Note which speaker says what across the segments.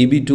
Speaker 1: EB2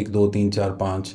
Speaker 1: 1, 2, 3, 4, 5।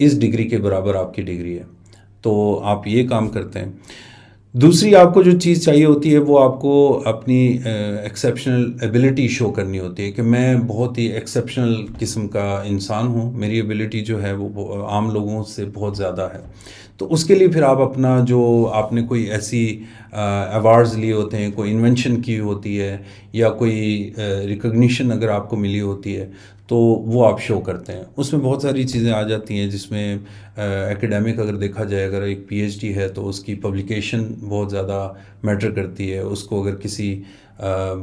Speaker 1: اس degree کے برابر آپ کی ڈگری ہے، تو آپ یہ کام کرتے ہیں۔ دوسری آپ کو جو چیز چاہیے ہوتی ہے وہ آپ کو اپنی ایکسیپشنل ایبلٹی شو کرنی ہوتی ہے کہ میں بہت ہی ایکسیپشنل قسم کا انسان ہوں، میری ایبلٹی جو ہے وہ عام لوگوں سے بہت زیادہ ہے۔ تو اس کے لیے پھر آپ اپنا جو آپ نے کوئی ایسی ایوارڈز لیے ہوتے ہیں، کوئی انوینشن کی ہوتی ہے یا کوئی ریکگنیشن اگر آپ کو ملی ہوتی ہے تو وہ آپ شو کرتے ہیں۔ اس میں بہت ساری چیزیں آ جاتی ہیں جس میں ایکیڈیمک اگر دیکھا جائے، اگر ایک پی ایچ ڈی ہے تو اس کی پبلیکیشن بہت زیادہ میٹر کرتی ہے۔ اس کو اگر کسی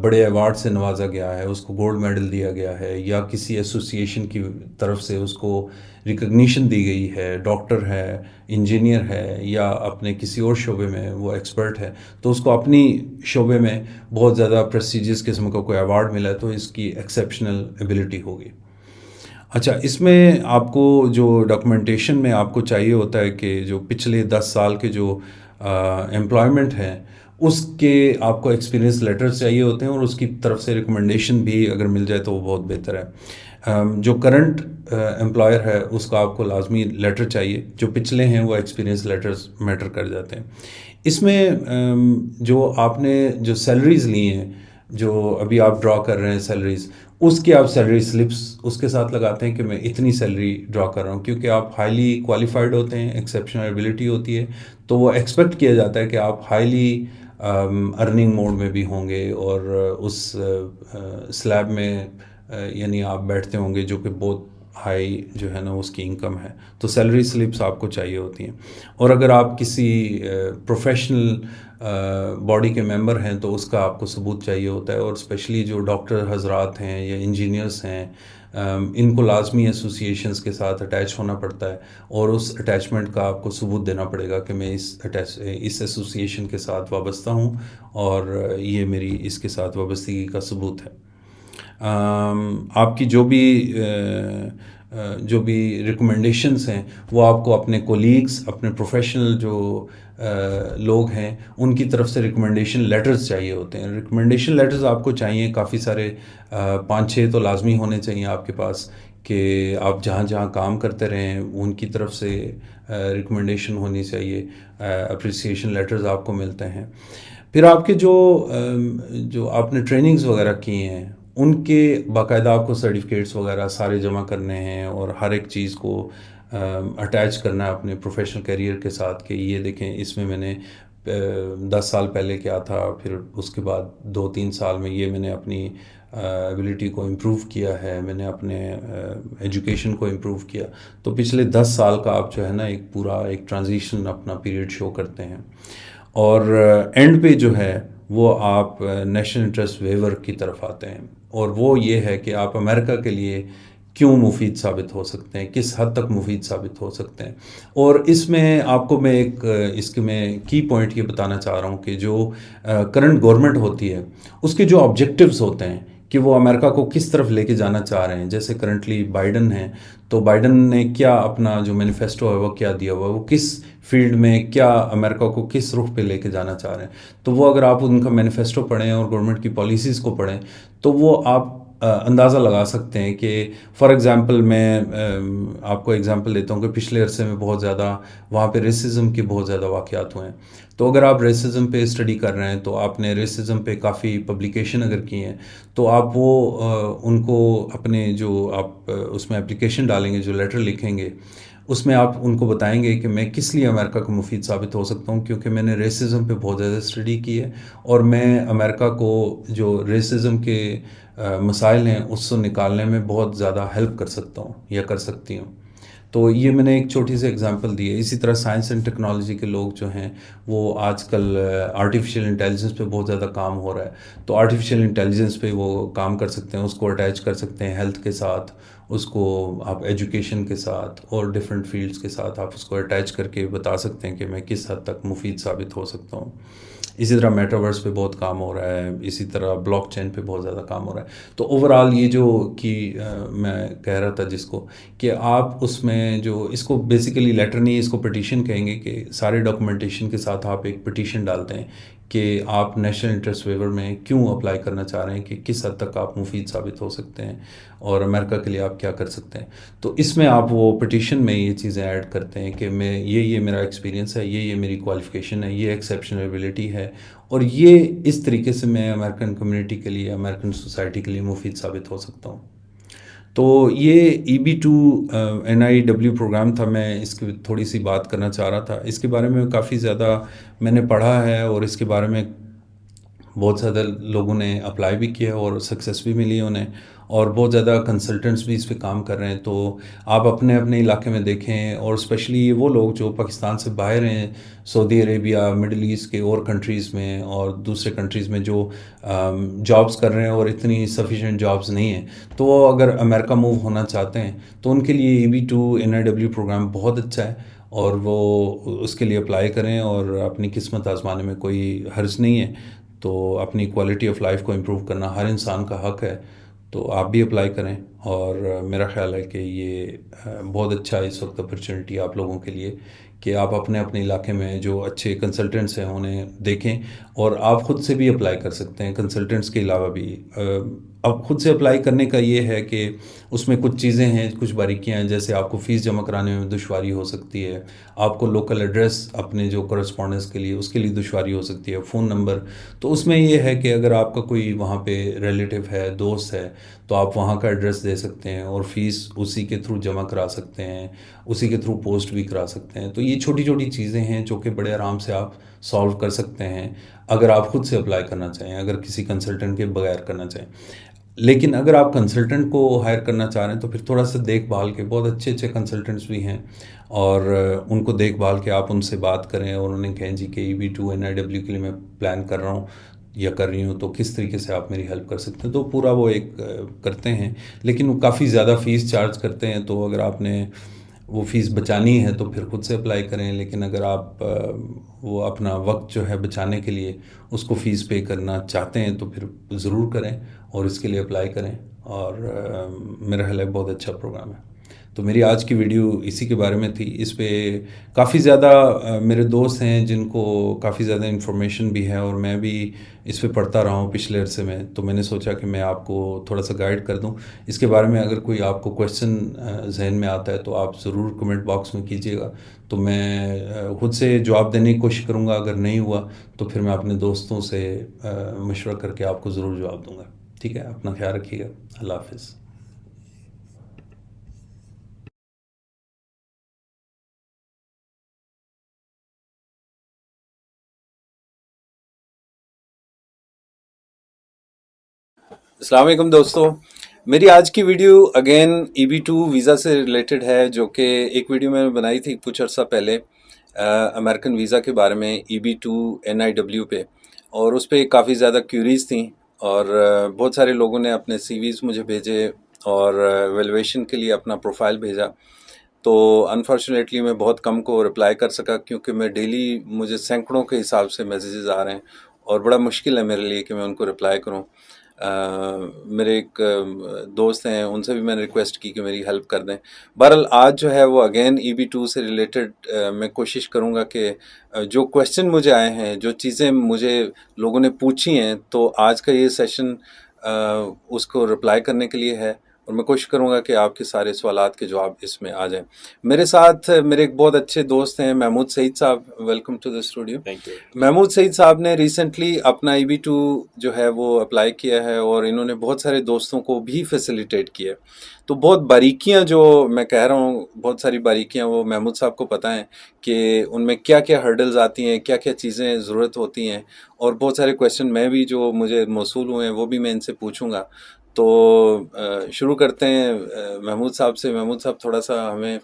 Speaker 1: بڑے ایوارڈ سے نوازا گیا ہے، اس کو گولڈ میڈل دیا گیا ہے یا کسی ایسوسیشن کی طرف سے اس کو ریکگنیشن دی گئی ہے، ڈاکٹر ہے، انجینئر ہے یا اپنے کسی اور شعبے میں وہ ایکسپرٹ ہے، تو اس کو اپنی شعبے میں بہت زیادہ پریسٹیجیس قسم کا کوئی ایوارڈ ملا ہے تو اس کی ایکسیپشنل ایبلٹی ہوگی۔ اچھا، اس میں آپ کو جو ڈاکومنٹیشن میں آپ کو چاہیے ہوتا ہے کہ جو پچھلے 10 سال کے جو امپلائمنٹ ہیں اس کے آپ کو ایکسپیرینس لیٹرز چاہیے ہوتے ہیں، اور اس کی طرف سے ریکمنڈیشن بھی اگر مل جائے تو وہ بہت بہتر ہے۔ جو کرنٹ امپلائر ہے اس کا آپ کو لازمی لیٹر چاہیے، جو پچھلے ہیں وہ ایکسپیرینس لیٹرز میٹر کر جاتے ہیں۔ اس میں جو آپ نے جو سیلریز لی ہیں، جو ابھی آپ ڈرا کر رہے ہیں سیلریز، اس کی آپ سیلری سلپس اس کے ساتھ لگاتے ہیں کہ میں اتنی سیلری ڈرا کر رہا ہوں، کیونکہ آپ ہائیلی کوالیفائڈ ہوتے ہیں، ایکسیپشنل ایبلٹی ہوتی ہے، تو وہ ایکسپیکٹ کیا جاتا ہے کہ آپ ہائیلی ارننگ موڈ میں بھی ہوں گے اور اس سلیب میں یعنی آپ بیٹھتے ہوں گے جو کہ بہت ہائی جو ہے نا اس کی انکم ہے، تو سیلری سلپس آپ کو چاہیے ہوتی ہیں۔ اور اگر آپ کسی پروفیشنل باڈی کے ممبر ہیں تو اس کا آپ کو ثبوت چاہیے ہوتا ہے، اور اسپیشلی جو ڈاکٹر حضرات ہیں یا انجینئرس ہیں، ان کو لازمی ایسوسیشنز کے ساتھ اٹیچ ہونا پڑتا ہے، اور اس اٹیچمنٹ کا آپ کو ثبوت دینا پڑے گا کہ میں اس ایسوسیشن کے ساتھ وابستہ ہوں اور یہ میری اس کے ساتھ وابستگی کا ثبوت ہے۔ آپ کی جو بھی ریکمنڈیشنز ہیں وہ آپ کو اپنے کولیگز، اپنے پروفیشنل جو لوگ ہیں ان کی طرف سے ریکمنڈیشن لیٹرز چاہیے ہوتے ہیں۔ ریکمنڈیشن لیٹرز آپ کو چاہیے کافی سارے، 5-6 تو لازمی ہونے چاہیے آپ کے پاس، کہ آپ جہاں جہاں کام کرتے رہیں ان کی طرف سے ریکمنڈیشن ہونی چاہیے، اپریسیشن لیٹرز آپ کو ملتے ہیں۔ پھر آپ کے جو آپ نے ٹریننگز وغیرہ کی ہیں ان کے باقاعدہ آپ کو سرٹیفکیٹس وغیرہ سارے جمع کرنے ہیں، اور ہر ایک چیز کو اٹیچ کرنا ہے اپنے پروفیشنل کیریئر کے ساتھ کہ یہ دیکھیں اس میں میں نے 10 سال پہلے کیا تھا، پھر اس کے بعد 2-3 سال میں یہ میں نے اپنی ایبلٹی کو امپروو کیا ہے، میں نے اپنے ایجوکیشن کو امپروو کیا، تو پچھلے 10 سال کا آپ جو ہے نا ایک پورا ایک ٹرانزیشن اپنا پیریڈ شو کرتے ہیں۔ اور اینڈ پہ جو ہے وہ آپ نیشنل انٹرسٹ ویور کی طرف آتے ہیں، اور وہ یہ ہے کہ آپ امریکہ کے لیے کیوں مفید ثابت ہو سکتے ہیں، کس حد تک مفید ثابت ہو سکتے ہیں۔ اور اس میں آپ کو میں اس کے میں کی پوائنٹ یہ بتانا چاہ رہا ہوں کہ جو کرنٹ گورنمنٹ ہوتی ہے اس کے جو آبجیکٹیوز ہوتے ہیں کہ وہ امریکہ کو کس طرف لے کے جانا چاہ رہے ہیں، جیسے کرنٹلی بائیڈن ہیں تو بائیڈن نے کیا اپنا جو مینیفیسٹو ہے وہ کیا دیا ہوا ہے، وہ کس فیلڈ میں کیا امریکہ کو کس رخ پہ لے کے جانا چاہ رہے ہیں، تو وہ اگر آپ ان کا مینیفیسٹو پڑھیں اور گورنمنٹ کی پالیسیز کو پڑھیں تو وہ آپ اندازہ لگا سکتے ہیں کہ فار ایگزامپل میں آپ کو ایگزامپل دیتا ہوں کہ پچھلے عرصے میں بہت زیادہ وہاں پہ ریسزم کے بہت زیادہ واقعات ہوئے ہیں، تو اگر آپ ریسزم پہ اسٹڈی کر رہے ہیں تو آپ نے ریسزم پہ کافی پبلیکیشن اگر کی ہیں تو آپ وہ ان کو اپنے جو آپ اس میں اپلیکیشن ڈالیں گے، جو لیٹر لکھیں گے، اس میں آپ ان کو بتائیں گے کہ میں کس لیے امریکہ کو مفید ثابت ہو سکتا ہوں، کیونکہ میں نے ریسزم پہ بہت زیادہ اسٹڈی کی ہے اور میں امریکہ کو جو ریسزم کے مسائل ہیں اس سے نکالنے میں بہت زیادہ ہیلپ کر سکتا ہوں یا کر سکتی ہوں۔ تو یہ میں نے ایک چھوٹی سی ایگزامپل دی ہے۔ اسی طرح سائنس اینڈ ٹیکنالوجی کے لوگ جو ہیں وہ آج کل آرٹیفیشیل انٹیلیجنس پہ بہت زیادہ کام ہو رہا ہے، تو آرٹیفیشیل انٹیلیجنس پہ وہ کام کر سکتے ہیں، اس کو اٹیچ کر سکتے ہیں ہیلتھ کے ساتھ، اس کو آپ ایجوکیشن کے ساتھ اور ڈفرینٹ فیلڈز کے ساتھ آپ اس کو اٹیچ کر کے بتا سکتے ہیں کہ میں کس حد تک مفید ثابت ہو سکتا ہوں۔ اسی طرح میٹاورس پہ بہت کام ہو رہا ہے، اسی طرح بلاک چین پہ بہت زیادہ کام ہو رہا ہے۔ تو اوورآل یہ جو کہ میں کہہ رہا تھا جس کو کہ آپ اس میں جو اس کو بیسیکلی لیٹر نہیں، اس کو پٹیشن کہیں گے، کہ سارے ڈاکومنٹیشن کے ساتھ آپ ایک پٹیشن ڈالتے ہیں کہ آپ نیشنل انٹرسٹ ویور میں کیوں اپلائی کرنا چاہ رہے ہیں، کہ کس حد تک آپ مفید ثابت ہو سکتے ہیں اور امریکہ کے لیے آپ کیا کر سکتے ہیں. تو اس میں آپ وہ پٹیشن میں یہ چیزیں ایڈ کرتے ہیں کہ میں یہ میرا ایکسپیرینس ہے، یہ میری کوالیفیکیشن ہے، یہ ایکسیپشنیبلٹی ہے، اور یہ اس طریقے سے میں امریکن کمیونٹی کے لیے، امریکن سوسائٹی کے لیے مفید ثابت ہو سکتا ہوں. تو یہ EB2 NIW پروگرام تھا. میں اس کی تھوڑی سی بات کرنا چاہ رہا تھا. اس کے بارے میں کافی زیادہ میں نے پڑھا ہے، اور اس کے بارے میں بہت زیادہ لوگوں نے اپلائی بھی کیا اور سکسیس بھی ملی انہیں، اور بہت زیادہ کنسلٹنٹس بھی اس پہ کام کر رہے ہیں. تو آپ اپنے علاقے میں دیکھیں، اور اسپیشلی وہ لوگ جو پاکستان سے باہر ہیں، سعودی عربیہ، مڈل ایسٹ کے اور کنٹریز میں اور دوسرے کنٹریز میں جو جابس کر رہے ہیں اور اتنی سفیشینٹ جابس نہیں ہیں، تو وہ اگر امریکہ موو ہونا چاہتے ہیں تو ان کے لیے EB2 NIW پروگرام بہت اچھا ہے، اور وہ اس کے لیے اپلائی کریں، اور اپنی قسمت آزمانے میں کوئی حرج نہیں ہے. تو اپنی کوالٹی آف لائف کو امپروو کرنا ہر انسان کا حق ہے. تو آپ بھی اپلائی کریں، اور میرا خیال ہے کہ یہ بہت اچھا اس وقت اپرچونٹی آپ لوگوں کے لیے کہ آپ اپنے علاقے میں جو اچھے کنسلٹنٹس ہیں انہیں دیکھیں، اور آپ خود سے بھی اپلائی کر سکتے ہیں کنسلٹنٹس کے علاوہ بھی. اب خود سے اپلائی کرنے کا یہ ہے کہ اس میں کچھ چیزیں ہیں، کچھ باریکیاں ہیں، جیسے آپ کو فیس جمع کرانے میں دشواری ہو سکتی ہے، آپ کو لوکل ایڈریس اپنے جو کرسپونڈنس کے لیے اس کے لیے دشواری ہو سکتی ہے، فون نمبر. تو اس میں یہ ہے کہ اگر آپ کا کوئی وہاں پہ ریلیٹیو ہے، دوست ہے، تو آپ وہاں کا ایڈریس دے سکتے ہیں، اور فیس اسی کے تھرو جمع کرا سکتے ہیں، اسی کے تھرو پوسٹ بھی کرا سکتے ہیں. تو یہ چھوٹی چھوٹی چیزیں ہیں جو کہ بڑے آرام سے آپ سالو کر سکتے ہیں اگر آپ خود سے اپلائی کرنا چاہیں، اگر کسی کنسلٹنٹ کے بغیر کرنا چاہیں. لیکن اگر آپ کنسلٹنٹ کو ہائر کرنا چاہ رہے ہیں تو پھر تھوڑا سا دیکھ بھال کے، بہت اچھے کنسلٹنٹس بھی ہیں، اور ان کو دیکھ بھال کے آپ ان سے بات کریں، اور انہیں کہیں جی کہ EB2 NIW کے لیے میں پلان کر رہا ہوں یا کر رہی ہوں، تو کس طریقے سے آپ میری ہیلپ کر سکتے ہیں. تو پورا وہ ایک کرتے ہیں، لیکن وہ کافی زیادہ فیس چارج کرتے ہیں. تو اگر آپ نے وہ فیس بچانی ہے تو پھر خود سے اپلائی کریں، لیکن اگر آپ وہ اپنا وقت جو ہے بچانے کے لیے اس کو فیس پے کرنا چاہتے ہیں تو پھر ضرور کریں اور اس کے لیے اپلائی کریں. اور میرا خیال ہے بہت اچھا پروگرام ہے. تو میری آج کی ویڈیو اسی کے بارے میں تھی. اس پہ کافی زیادہ میرے دوست ہیں جن کو کافی زیادہ انفارمیشن بھی ہے، اور میں بھی اس پہ پڑھتا رہا ہوں پچھلے عرصے میں، تو میں نے سوچا کہ میں آپ کو تھوڑا سا گائیڈ کر دوں. اس کے بارے میں اگر کوئی آپ کو کویشچن ذہن میں آتا ہے تو آپ ضرور کمنٹ باکس میں کیجیے گا، تو میں خود سے جواب دینے کی کوشش کروں گا. اگر نہیں ہوا تو پھر میں اپنے دوستوں سے مشورہ کر کے آپ کو ضرور جواب دوں گا. ٹھیک ہے، اپنا خیال رکھیے گا. اللہ حافظ. السلام علیکم دوستو. میری آج کی ویڈیو اگین EB2 ویزا سے ریلیٹڈ ہے، جو کہ ایک ویڈیو میں نے بنائی تھی کچھ عرصہ پہلے امریکن ویزا کے بارے میں EB2 NIW پہ، اور اس پہ کافی زیادہ کیوریز تھیں، اور بہت سارے لوگوں نے اپنے CVs مجھے بھیجے اور ویلیویشن کے لیے اپنا پروفائل بھیجا. تو انفارچونیٹلی میں بہت کم کو رپلائی کر سکا، کیونکہ میں ڈیلی مجھے سینکڑوں کے حساب سے میسیجز آ رہے ہیں، اور بڑا مشکل ہے میرے لیے کہ میں ان کو رپلائی کروں. میرے ایک دوست ہیں، ان سے بھی میں نے ریکویسٹ کی کہ میری ہیلپ کر دیں. بہرحال آج جو ہے وہ اگین EB2 سے ریلیٹڈ میں کوشش کروں گا کہ جو کویشچن مجھے آئے ہیں، جو چیزیں مجھے لوگوں نے پوچھی ہیں، تو آج کا یہ سیشن اس کو رپلائی کرنے کے لیے ہے، اور میں کوشش کروں گا کہ آپ کے سارے سوالات کے جواب اس میں آ جائیں. میرے ساتھ میرے ایک بہت اچھے دوست ہیں Mahmood Saeed Sahab. Welcome to the studio.
Speaker 2: Thank you.
Speaker 1: Mahmood Saeed Sahab نے ریسنٹلی اپنا EB2 جو ہے وہ اپلائی کیا ہے، اور انہوں نے بہت سارے دوستوں کو بھی فیسیلیٹیٹ کیا. تو بہت باریکیاں جو میں کہہ رہا ہوں، بہت ساری باریکیاں وہ محمود صاحب کو پتہ ہیں کہ ان میں کیا کیا ہرڈلز آتی ہیں، کیا کیا چیزیں ضرورت ہوتی ہیں، اور بہت سارے کویشچن میں بھی جو مجھے موصول ہوئے ہیں وہ بھی میں ان سے پوچھوں گا. تو شروع کرتے ہیں محمود صاحب سے. محمود صاحب تھوڑا سا ہمیں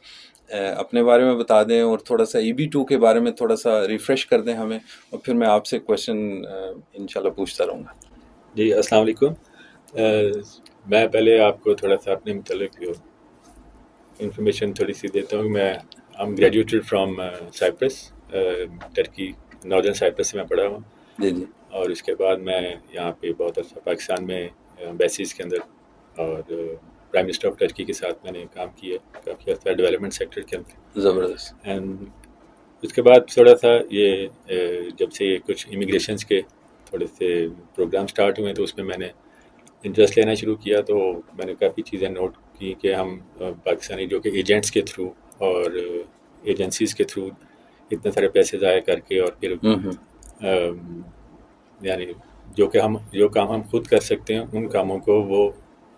Speaker 1: اپنے بارے میں بتا دیں، اور تھوڑا سا EB2 کے بارے میں تھوڑا سا ریفریش کر دیں ہمیں، اور پھر میں آپ سے کویشچن انشاءاللہ پوچھتا رہوں گا.
Speaker 2: جی السلام علیکم. میں پہلے آپ کو تھوڑا سا اپنے متعلق انفارمیشن تھوڑی سی دیتا ہوں. میں graduated from Cyprus, Turkey, northern Cyprus سے میں پڑھا ہوں.
Speaker 1: جی جی.
Speaker 2: اور اس کے بعد میں یہاں پہ بہت عرصہ پاکستان میں بیسیز کے اندر اور پرائم منسٹر آف ٹرکی کے ساتھ میں نے کام کیا کافی عرصہ ڈیولپمنٹ سیکٹر کے اندر.
Speaker 1: زبردست.
Speaker 2: اینڈ اس کے بعد تھوڑا سا یہ جب سے یہ کچھ امیگریشنس کے تھوڑے سے پروگرام سٹارٹ ہوئے تو اس میں نے انٹرسٹ لینا شروع کیا. تو میں نے کافی چیزیں نوٹ کی کہ ہم پاکستانی جو کہ ایجنٹس کے تھرو اور ایجنسیز کے تھرو اتنے سارے پیسے ضائع کر کے اور پھر یعنی جو کام ہم خود کر سکتے ہیں ان کاموں کو وہ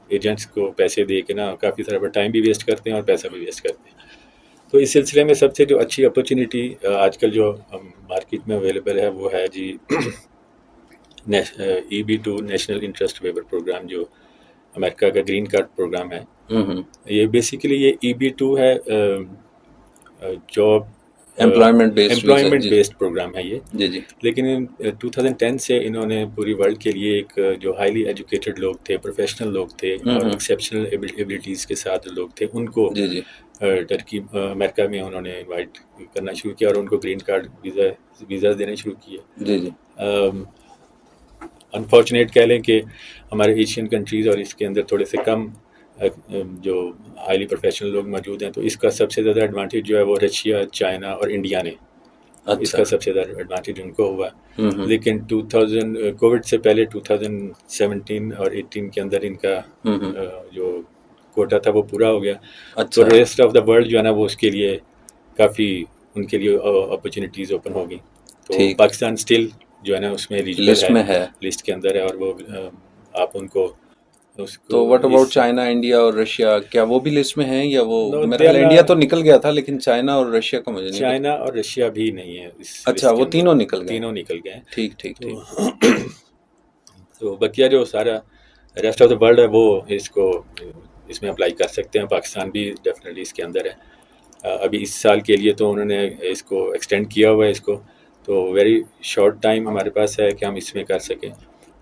Speaker 2: ایجنٹس کو پیسے دے کے نا کافی سارا ٹائم بھی ویسٹ کرتے ہیں اور پیسہ بھی ویسٹ کرتے ہیں. تو اس سلسلے میں سب سے جو اچھی اپرچونیٹی آج کل جو مارکیٹ میں اویلیبل ہے وہ ہے جی EB2 نیشنل انٹرسٹ ویور پروگرام, جو امریکہ کا گرین کارڈ پروگرام ہے. یہ بیسیکلی یہ EB2 ہے, جاب
Speaker 3: امپلائمنٹ
Speaker 2: بیسڈ پروگرام ہے یہ.
Speaker 3: جی جی.
Speaker 2: لیکن 2010 سے انہوں نے پوری ورلڈ کے لیے ایک جو ہائیلی ایجوکیٹڈ لوگ تھے, پروفیشنل لوگ تھے اور ایکسیپشنل ایبلٹیز کے ساتھ لوگ تھے, ان کو ٹرکی امریکہ میں انہوں نے انوائٹ کرنا شروع کیا اور ان کو گرین کارڈ ویزاز دینے شروع کیے.
Speaker 3: جی جی.
Speaker 2: انفارچونیٹ کہہ لیں کہ ہمارے ایشین کنٹریز اور اس کے اندر تھوڑے سے کم جو ہائیلی پروفیشنل لوگ موجود ہیں, تو اس کا سب سے زیادہ ایڈوانٹیج جو ہے وہ رشیا, چائنا اور انڈیا نے, اس کا سب سے زیادہ ایڈوانٹیج ان کو ہوا. لیکن کووڈ سے پہلے 2017 اور 18 کے اندر ان کا جو کوٹا تھا وہ پورا ہو گیا. تو ریسٹ آف دا ورلڈ جو ہے نا وہ اس کے لیے کافی ان کے لیے اپرچونیٹیز اوپن ہو گئی. تو پاکستان اسٹل جو ہے نا اس میں لسٹ کے اندر ہے, اور وہ آپ ان کو
Speaker 3: تو واٹ اباؤٹ چائنا, انڈیا اور رشیا, کیا وہ بھی لسٹ میں ہیں یا وہ میرا انڈیا تو نکل گیا تھا لیکن چائنا اور رشیا کا مجھے نہیں.
Speaker 2: چائنا اور رشیا بھی نہیں ہے.
Speaker 3: اچھا, وہ تینوں نکل
Speaker 2: گئے.
Speaker 3: ٹھیک ٹھیک.
Speaker 2: تو بقیہ جو سارا ریسٹ آف دا ورلڈ ہے وہ اس میں اپلائی کر سکتے ہیں. پاکستان بھی ڈیفینیٹلی اس کے اندر ہے. ابھی اس سال کے لیے تو انہوں نے اس کو ایکسٹینڈ کیا ہوا ہے اس کو, تو ویری شارٹ ٹائم ہمارے پاس ہے کہ ہم اس میں کر سکیں.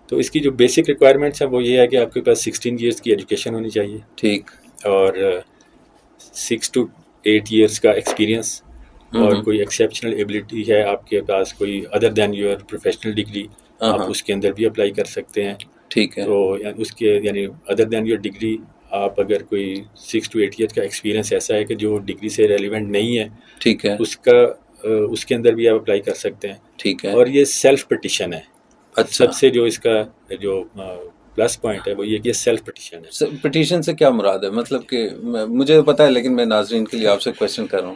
Speaker 2: تو اس کی جو بیسک ریکوائرمنٹس ہیں وہ یہ ہے کہ آپ کے پاس 16 ایئرس کی ایجوکیشن ہونی چاہیے.
Speaker 3: ٹھیک.
Speaker 2: اور 6 to 8 ایئرس کا ایکسپیرینس, اور کوئی ایکسیپشنل ایبلٹی ہے آپ کے پاس کوئی other than your professional degree, آپ اس کے اندر بھی اپلائی کر سکتے ہیں.
Speaker 3: ٹھیک ہے.
Speaker 2: تو اس کے یعنی ادر دین یور ڈگری آپ اگر کوئی 6 to 8 ایئرس کا ایکسپیرینس ایسا ہے کہ جو ڈگری سے ریلیونٹ نہیں ہے,
Speaker 3: ٹھیک ہے,
Speaker 2: اس کے اندر بھی آپ اپلائی کر سکتے ہیں.
Speaker 3: ٹھیک ہے.
Speaker 2: اور یہ سیلف پٹیشن ہے.
Speaker 3: اچھا.
Speaker 2: سب سے جو اس کا جو پلس پوائنٹ ہے وہ یہ کہ سیلف پٹیشن ہے.
Speaker 3: پٹیشن سے کیا مراد ہے؟ مطلب کہ مجھے پتا ہے لیکن میں ناظرین کے لیے آپ سے کویشچن کر رہا ہوں.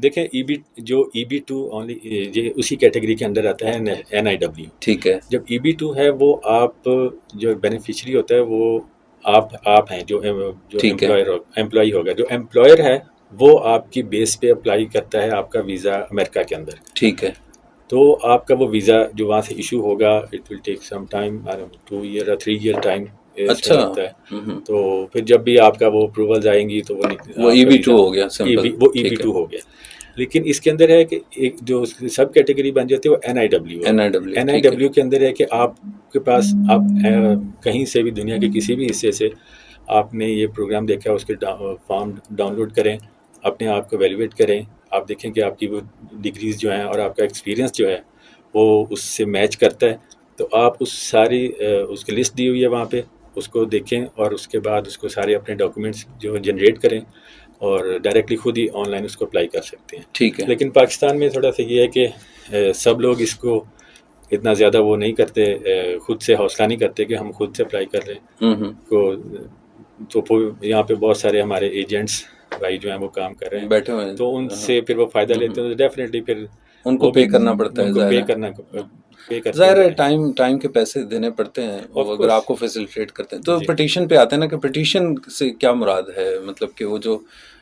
Speaker 2: دیکھیں EB2 اونلی یہ اسی کیٹیگری کے اندر آتا ہے NIW.
Speaker 3: ٹھیک ہے.
Speaker 2: جب EB2 ہے وہ آپ جو بینیفیشری ہوتا ہے وہ آپ ہیں جو امپلائی ہوگا. جو امپلائر ہے وہ آپ کی بیس پہ اپلائی کرتا ہے آپ کا ویزا امریکہ کے اندر.
Speaker 3: ٹھیک ہے.
Speaker 2: تو آپ کا وہ ویزا جو وہاں سے ایشو ہوگا it will take some time, 2 year or 3 year time لگتا ہے. تو پھر جب بھی آپ کا وہ اپروولز آئیں گی تو وہ
Speaker 3: EB2 ہو گیا,
Speaker 2: وہ EB2 ہو گیا. لیکن اس کے اندر ہے کہ ایک جو سب کیٹیگری بن جاتی ہے وہ NIW کے اندر ہے کہ آپ کے پاس آپ کہیں سے بھی دنیا کے کسی بھی حصے سے آپ نے یہ پروگرام دیکھا, اس کے فارم ڈاؤن لوڈ کریں, اپنے آپ کو ایویلویٹ کریں, آپ دیکھیں کہ آپ کی وہ ڈگریز جو ہیں اور آپ کا ایکسپیرینس جو ہے وہ اس سے میچ کرتا ہے. تو آپ اس کی لسٹ دی ہوئی ہے وہاں پہ, اس کو دیکھیں اور اس کے بعد اس کو سارے اپنے ڈاکومنٹس جو جنریٹ کریں اور ڈائریکٹلی خود ہی آن لائن اس کو اپلائی کر سکتے ہیں.
Speaker 3: ٹھیک ہے.
Speaker 2: لیکن پاکستان میں تھوڑا سا یہ ہے کہ سب لوگ اس کو اتنا زیادہ وہ نہیں کرتے, خود سے حوصلہ نہیں کرتے کہ ہم خود سے اپلائی کر لیں. تو یہاں پہ بہت سارے ہمارے ایجنٹس بھائی جو ہیں وہ کام کر رہے ہیں,
Speaker 3: بیٹھے ہوئے ہیں,
Speaker 2: تو ان سے پھر وہ فائدہ لیتے ہیں. تو ڈیفینیٹلی پھر
Speaker 3: ان کو پے کرنا پڑتا ہے, ظاہر ہے ٹائم کے پیسے دینے پڑتے ہیں اگر آپ کو فیسیلیٹیٹ کرتے ہیں. تو پٹیشن پہ آتے ہیں نا کہ پٹیشن سے کیا مراد ہے, مطلب کہ وہ جو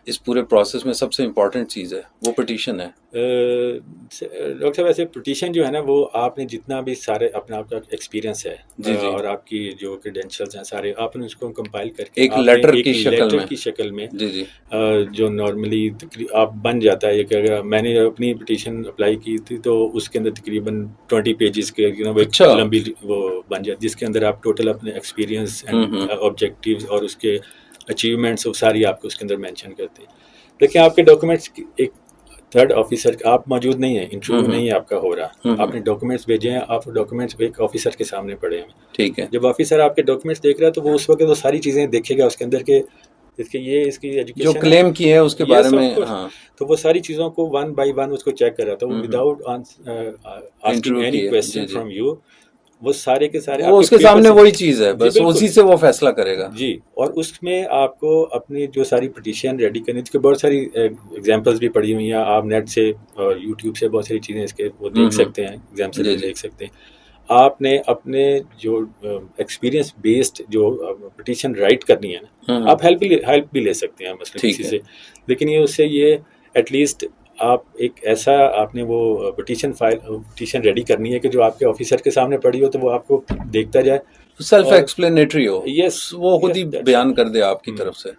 Speaker 3: اس پورے پروسیس میں سب سے امپورٹنٹ چیز ہے وہ پٹیشن ہے.
Speaker 2: ڈاکٹر صاحب ایسے پٹیشن جو ہے نا وہ آپ نے جتنا بھی سارے اپنا آپ کا ایکسپیرینس ہے اور آپ کی جو کریڈینشلز ہیں سارے آپ نے اس کو کمپائل کر کے
Speaker 3: ایک لیٹر کی
Speaker 2: شکل میں جو نارملی آپ بن جاتا ہے کہ اگر میں نے اپنی پٹیشن اپلائی کی تھی تو اس کے اندر تقریباً 20 پیجز کے لمبی وہ بن جاتی جس کے اندر آپ ٹوٹل اپنے ایکسپیرینس اینڈ آبجیکٹیوز اور اس کے اچیومنٹس وہ ساری آپ کو اس کے اندر مینشن کرتے ہیں. دیکھیں آپ کے ڈاکومنٹس ایک تھرڈ آفیسر آپ موجود نہیں ہیں, انٹرویو نہیں ہے آپ کا ہو رہا, آپ نے ڈاکومنٹس بھیجے ہیں, آپ ڈاکومنٹس ایک آفیسر کے سامنے پڑے ہیں.
Speaker 3: ٹھیک ہے.
Speaker 2: جب آفیسر آپ کے ڈاکومنٹس دیکھ رہا ہے تو وہ اس وقت وہ ساری چیزیں دیکھے گا اس کے اندر کہ اس کے یہ اس کی
Speaker 3: جو
Speaker 2: ایجوکیشن
Speaker 3: کلیم کی ہے اس کے بارے میں. ہاں
Speaker 2: تو وہ ساری چیزوں کو ون بائی ون اس کو چیک کر رہا تھا without asking any question from you. وہ سارے کے سارے
Speaker 3: وہ اس کے سامنے وہی چیز ہے, بس اسی سے وہ فیصلہ کرے گا.
Speaker 2: جی, اور اس میں آپ کو اپنی جو ساری پٹیشن ریڈی کرنی, اس کے بہت ساری ایگزامپلس بھی پڑھی ہوئی ہیں, آپ نیٹ سے اور یوٹیوب سے بہت ساری چیزیں اس کے وہ دیکھ سکتے ہیں, ایگزامپل بھی دیکھ سکتے ہیں. آپ نے اپنے جو ایکسپیرینس بیسڈ جو پٹیشن رائٹ کرنی ہے نا, آپ ہیلپ بھی لے سکتے ہیں مثلا کسی سے, لیکن یہ اس سے یہ ایٹ لیسٹ آپ ایک ایسا آپ نے وہ پٹیشن ریڈی کرنی ہے کہ جو آپ کے آفیسر کے سامنے پڑی ہو تو وہ آپ کو دیکھتا جائے,
Speaker 3: سیلف ایکسپلینیٹری ہو.
Speaker 2: یس,
Speaker 3: وہ خود ہی بیان کر دے آپ کی طرف سے.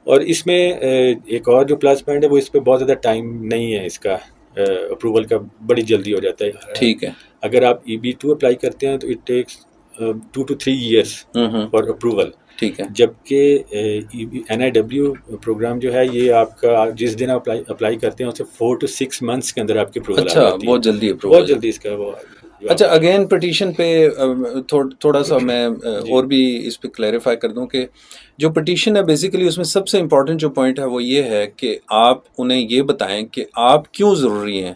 Speaker 2: اور اس میں ایک اور جو پلس پوائنٹ ہے وہ اس پہ بہت زیادہ ٹائم نہیں ہے, اس کا اپروول کا بڑی جلدی ہو جاتا ہے.
Speaker 3: ٹھیک ہے,
Speaker 2: اگر آپ EB2 اپلائی کرتے ہیں تو it takes 2 to 3 years for approval.
Speaker 3: ٹھیک ہے,
Speaker 2: جبکہ NIW پروگرام جو ہے یہ آپ کا جس دن آپ اپلائی کرتے ہیں اسے 4 to 6 months کے اندر آپ کی اپروول آ جاتی ہے.
Speaker 3: بہت جلدی اپروول,
Speaker 2: بہت جلدی اس کا وہ.
Speaker 3: اچھا, اگین پٹیشن پہ تھوڑا سا میں اور بھی اس پہ کلیریفائی کر دوں کہ جو پٹیشن ہے بیسیکلی اس میں سب سے امپورٹنٹ جو پوائنٹ ہے وہ یہ ہے کہ آپ انہیں یہ بتائیں کہ آپ کیوں ضروری ہیں,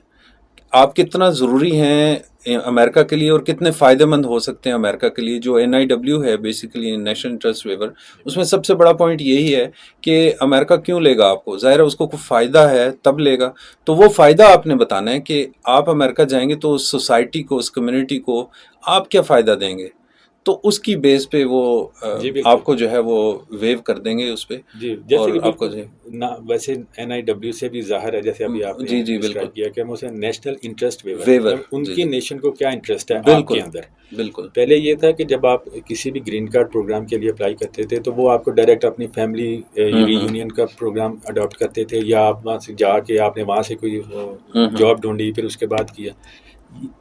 Speaker 3: آپ کتنا ضروری ہیں امریکہ کے لیے اور کتنے فائدہ مند ہو سکتے ہیں امریکہ کے لیے. جو NIW ہے بیسیکلی نیشنل انٹرسٹ ویور, اس میں سب سے بڑا پوائنٹ یہی ہے کہ امریکہ کیوں لے گا آپ کو, ظاہر ہے اس کو کوئی فائدہ ہے تب لے گا. تو وہ فائدہ آپ نے بتانا ہے کہ آپ امریکہ جائیں گے تو اس سوسائٹی کو, اس کمیونٹی کو آپ کیا فائدہ دیں گے, تو اس کی بیس پہ وہ آپ کو جو ہے وہ ویو کر دیں گے اس پہ.
Speaker 2: جی, جیسے کہ آپ کو ویسے NIW سے بھی ظاہر ہے, جیسے ابھی آپ نے ڈسکرائب کیا کہ اسے نیشنل انٹرسٹ ویور, ان کی نیشن کو کیا انٹرسٹ ہے آپ کے اندر. بالکل, پہلے یہ تھا کہ جب آپ کسی بھی گرین کارڈ پروگرام کے لیے اپلائی کرتے تھے تو وہ آپ کو ڈائریکٹ اپنی فیملی یونین کا پروگرام اڈاپٹ کرتے تھے, یا آپ وہاں سے جا کے آپ نے وہاں سے کوئی جاب ڈھونڈی پھر اس کے بعد کیا.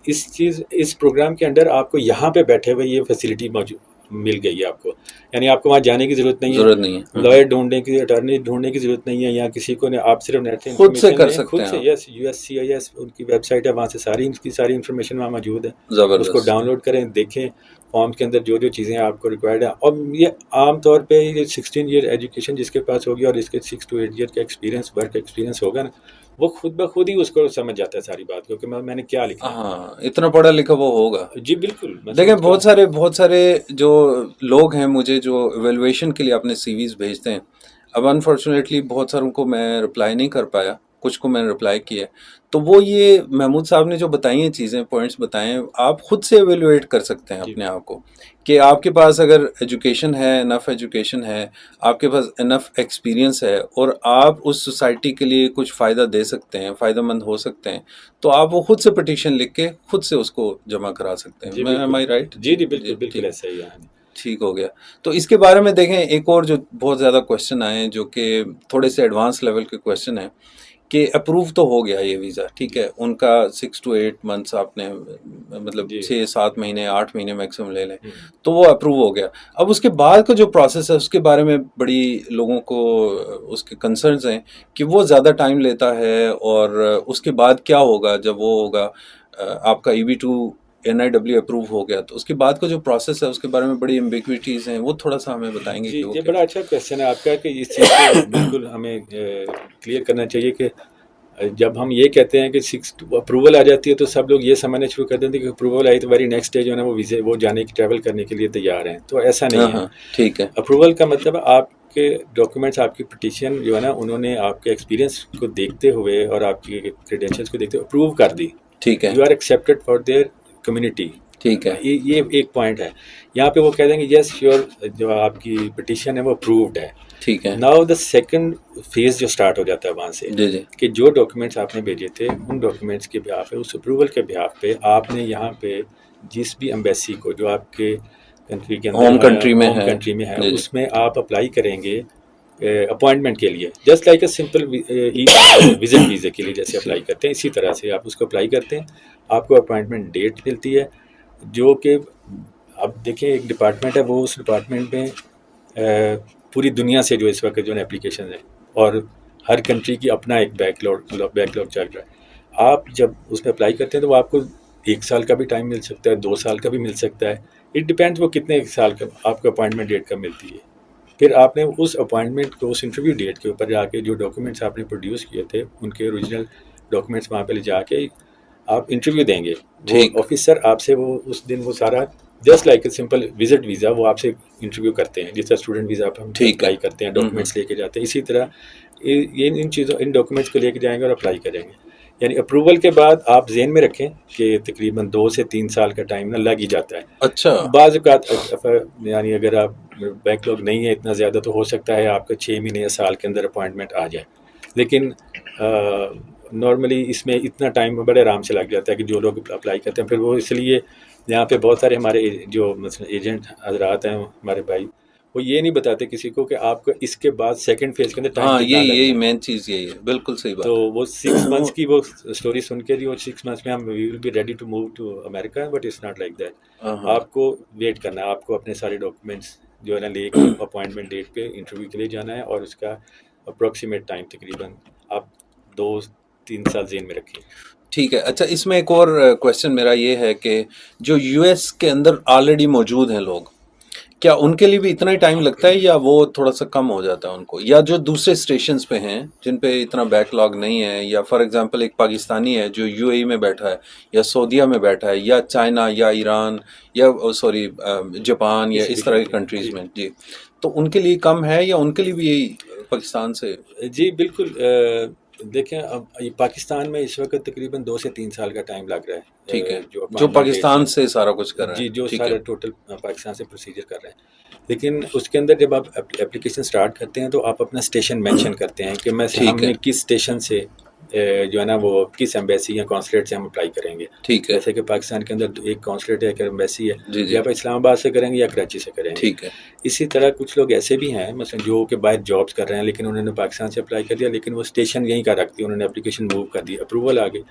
Speaker 2: اس پروگرام کے انڈر آپ کو یہاں پہ بیٹھے ہوئے یہ فیسلٹی مل گئی ہے آپ کو, یعنی آپ کو وہاں جانے کی ضرورت نہیں ہے, لائر ڈھونڈنے کی, اٹارنی ڈھونڈنے کی ضرورت نہیں ہے, یا کسی کو آپ صرف نیٹ سے
Speaker 3: خود سے کر سکتے ہیں.
Speaker 2: یس, USCIS ان کی ویب سائٹ ہے, وہاں سے ساری انفارمیشن وہاں موجود ہے, اس کو ڈاؤن لوڈ کریں, دیکھیں فارم کے اندر جو چیزیں آپ کو ریکوائرڈ ہیں. اور یہ عام طور پہ یہ 16 ایئر ایجوکیشن جس کے پاس ہوگی اور اس کے 6 to 8 ایئر کا ایکسپیرینس, ورک ایکسپیرینس ہوگا نا, وہ خود بخود ہی اس کو سمجھ جاتا ہے ساری بات کو کہ میں نے کیا لکھا.
Speaker 3: ہاں, اتنا پڑھا لکھا وہ ہوگا.
Speaker 2: جی بالکل.
Speaker 3: دیکھیں بہت سارے جو لوگ ہیں مجھے جو ایویلویشن کے لیے اپنے CVs بھیجتے ہیں, اب انفارچونیٹلی بہت ساروں کو میں رپلائی نہیں کر پایا, کچھ کو میں نے رپلائی کیا. تو وہ یہ محمود صاحب نے جو بتائی ہیں چیزیں, پوائنٹس بتائے ہیں, آپ خود سے ایویلویٹ کر سکتے ہیں اپنے آپ کو کہ آپ کے پاس اگر ایجوکیشن ہے, انف ایجوکیشن ہے, آپ کے پاس انف ایکسپیرینس ہے, اور آپ اس سوسائٹی کے لیے کچھ فائدہ دے سکتے ہیں, فائدہ مند ہو سکتے ہیں, تو آپ وہ خود سے پٹیشن لکھ کے خود سے اس کو جمع کرا سکتے ہیں. Am I right?
Speaker 2: جی بالکل بالکل ایسا ہی ہے.
Speaker 3: ٹھیک ہو گیا. تو اس کے بارے میں دیکھیں ایک اور جو بہت زیادہ کویشچن آئے ہیں جو کہ تھوڑے سے ایڈوانس لیول کے کویشچن ہیں کہ اپروو تو ہو گیا یہ ویزا, ٹھیک ہے, ان کا 6 to 8 months آپ نے مطلب 6-7 مہینے 8 مہینے میکسیمم لے لیں, تو وہ اپروو ہو گیا. اب اس کے بعد کا جو پروسیس ہے اس کے بارے میں بڑی لوگوں کو اس کے کنسرنز ہیں کہ وہ زیادہ ٹائم لیتا ہے, اور اس کے بعد کیا ہوگا جب وہ ہوگا آپ کا EB2 NIW اپروو ہو گیا, تو اس کے بعد کا جو پروسیس ہے اس کے بارے میں بڑی ایمبیگوٹیز ہیں, وہ تھوڑا سا ہمیں بتائیں گے.
Speaker 2: یہ بڑا اچھا کویشچن ہے آپ کا کہ اس چیز کو بالکل ہمیں کلیئر کرنا چاہیے کہ جب ہم یہ کہتے ہیں کہ 6 اپروول آ جاتی ہے تو سب لوگ یہ سمجھنا شروع کر دیتے ہیں کہ اپروول آئی تو ویری نیکسٹ ڈے جو ہے نا وہ ویزے وہ جانے کی ٹریول کرنے کے لیے تیار ہیں, تو ایسا نہیں ہے.
Speaker 3: ٹھیک ہے,
Speaker 2: اپروول کا مطلب آپ کے ڈاکومنٹس, آپ کی پٹیشن جو ہے نا انہوں نے آپ کے ایکسپیرینس کو دیکھتے ہوئے اور آپ کی کریڈینشیلس کو دیکھتے ہوئے اپروو کر دی.
Speaker 3: ٹھیک ہے,
Speaker 2: you are accepted for their community.
Speaker 3: ٹھیک ہے,
Speaker 2: یہ ایک پوائنٹ ہے. یہاں پہ وہ کہہ دیں گے یس یور جو آپ کی پٹیشن ہے وہ اپرووڈ ہے.
Speaker 3: ٹھیک ہے,
Speaker 2: ناؤ دا سیکنڈ فیز جو اسٹارٹ ہو جاتا ہے وہاں سے کہ جو ڈاکومنٹس آپ نے بھیجے تھے ان ڈاکومنٹس کے بہاف پہ, اس اپروول کے بہاف پہ آپ نے یہاں پہ جس بھی ایمبیسی کو جو آپ کے کنٹری کے اندر
Speaker 3: ہوم کنٹری میں
Speaker 2: ہے اس میں آپ اپلائی کریں گے اپوائنٹمنٹ کے لیے, just like a simple visit ویزے کے لیے جیسے اپلائی کرتے ہیں اسی طرح سے آپ اس کو اپلائی کرتے ہیں. آپ کو اپوائنٹمنٹ ڈیٹ ملتی ہے جو کہ اب دیکھیں ایک ڈپارٹمنٹ ہے, وہ اس ڈپارٹمنٹ میں پوری دنیا سے جو اس وقت جو اپلیکیشن ہیں اور ہر کنٹری کی اپنا ایک بیک لاگ چل رہا ہے. آپ جب اس میں اپلائی کرتے ہیں تو وہ آپ کو 1 سال کا بھی ٹائم مل سکتا ہے, 2 سال کا بھی مل سکتا ہے. اٹ ڈپینڈس وہ کتنے سال کا آپ کو اپوائنٹمنٹ ڈیٹ کا ملتی ہے. پھر آپ نے اس اپوائنٹمنٹ کو، اس انٹرویو ڈیٹ کے اوپر جا کے جو ڈاکومنٹس آپ نے پروڈیوس کیے تھے ان کے اوریجنل ڈاکومنٹس وہاں پہ لے جا کے آپ انٹرویو دیں گے. وہ آفیسر آپ سے وہ اس دن وہ سارا just like a simple visit visa وہ آپ سے انٹرویو کرتے ہیں، جس طرح اسٹوڈنٹ ویزا آپ اپلائی کرتے ہیں، ڈاکومنٹس لے کے جاتے ہیں، اسی طرح یہ ان چیزوں ان ڈاکومنٹس کو لے کے جائیں گے اور اپلائی کریں گے. یعنی اپروول کے بعد آپ ذہن میں رکھیں کہ تقریباً 2 سے 3 سال کا ٹائم نہ لگ ہی جاتا ہے.
Speaker 3: اچھا.
Speaker 2: بعض اوقات یعنی اگر آپ بیک لاگ نہیں ہے اتنا زیادہ تو ہو سکتا ہے آپ کا 6 مہینے یا سال کے اندر اپوائنٹمنٹ آ جائے، لیکن نارملی اس میں اتنا ٹائم بڑے آرام سے لگ جاتا ہے کہ جو لوگ اپلائی کرتے ہیں. پھر وہ اس لیے یہاں پہ بہت سارے ہمارے جو مثلا ایجنٹ حضرات ہیں ہمارے بھائی، وہ یہ نہیں بتاتے کسی کو کہ آپ کو اس کے بعد سیکنڈ فیز کے اندر ٹائم کتنا لگتا ہے.
Speaker 3: یہی مین چیز یہی ہے، بالکل صحیح بات.
Speaker 2: تو وہ 6 months کی وہ اسٹوری سن کے جی وہ 6 months میں ہم we will be ready to move to America, but it's not like that. آپ کو ویٹ کرنا ہے، آپ کو اپنے سارے ڈاکومنٹس جو ہے نا لے کے اپوائنٹمنٹ ڈیٹ پہ انٹرویو کے لیے جانا ہے، اور اس کا اپروکسیمیٹ ٹائم تقریباً آپ 2-3 سال ذہن میں رکھیں.
Speaker 3: ٹھیک ہے. اچھا، اس میں ایک اور کویشچن میرا یہ ہے کہ جو یو ایس کے اندر آلریڈی موجود ہیں لوگ، کیا ان کے لیے بھی اتنا ہی ٹائم لگتا ہے یا وہ تھوڑا سا کم ہو جاتا ہے ان کو، یا جو دوسرے اسٹیشنز پہ ہیں جن پہ اتنا بیک لاگ نہیں ہے، یا فار ایگزامپل ایک پاکستانی ہے جو یو اے ای میں بیٹھا ہے یا سعودیہ میں بیٹھا ہے یا چائنا یا ایران یا سوری جاپان یا اس طرح کی کنٹریز میں، جی، تو ان کے لیے کم ہے یا ان کے لیے بھی یہی پاکستان سے؟
Speaker 2: جی بالکل. دیکھیں اب پاکستان میں اس وقت تقریباً 2 سے 3 سال کا ٹائم لگ رہا ہے.
Speaker 3: ٹھیک ہے، جو پاکستان سے سارا کچھ کر رہے ہیں.
Speaker 2: جی، جو سارا ٹوٹل پاکستان سے پروسیجر کر رہے ہیں. لیکن اس کے اندر جب آپ اپلیکیشن سٹارٹ کرتے ہیں تو آپ اپنا اسٹیشن مینشن کرتے ہیں کہ میں ہم نے کس اسٹیشن سے جو ہے نا وہ کس ایمبیسی یا کانسولیٹ سے ہم اپلائی کریں گے.
Speaker 3: ٹھیک ہے.
Speaker 2: جیسے کہ پاکستان کے اندر ایک کانسولیٹ ہے، ایک ایمبیسی ہے، یا آپ اسلام آباد سے کریں گے یا کراچی سے کریں گے.
Speaker 3: ٹھیک ہے.
Speaker 2: اسی طرح کچھ لوگ ایسے بھی ہیں مثلا جو کہ باہر جابس کر رہے ہیں لیکن انہوں نے پاکستان سے اپلائی کر دیا، لیکن وہ اسٹیشن یہیں کا رکھ دیا، انہوں نے اپلیکیشن موو کر دی، اپروول آ گئی.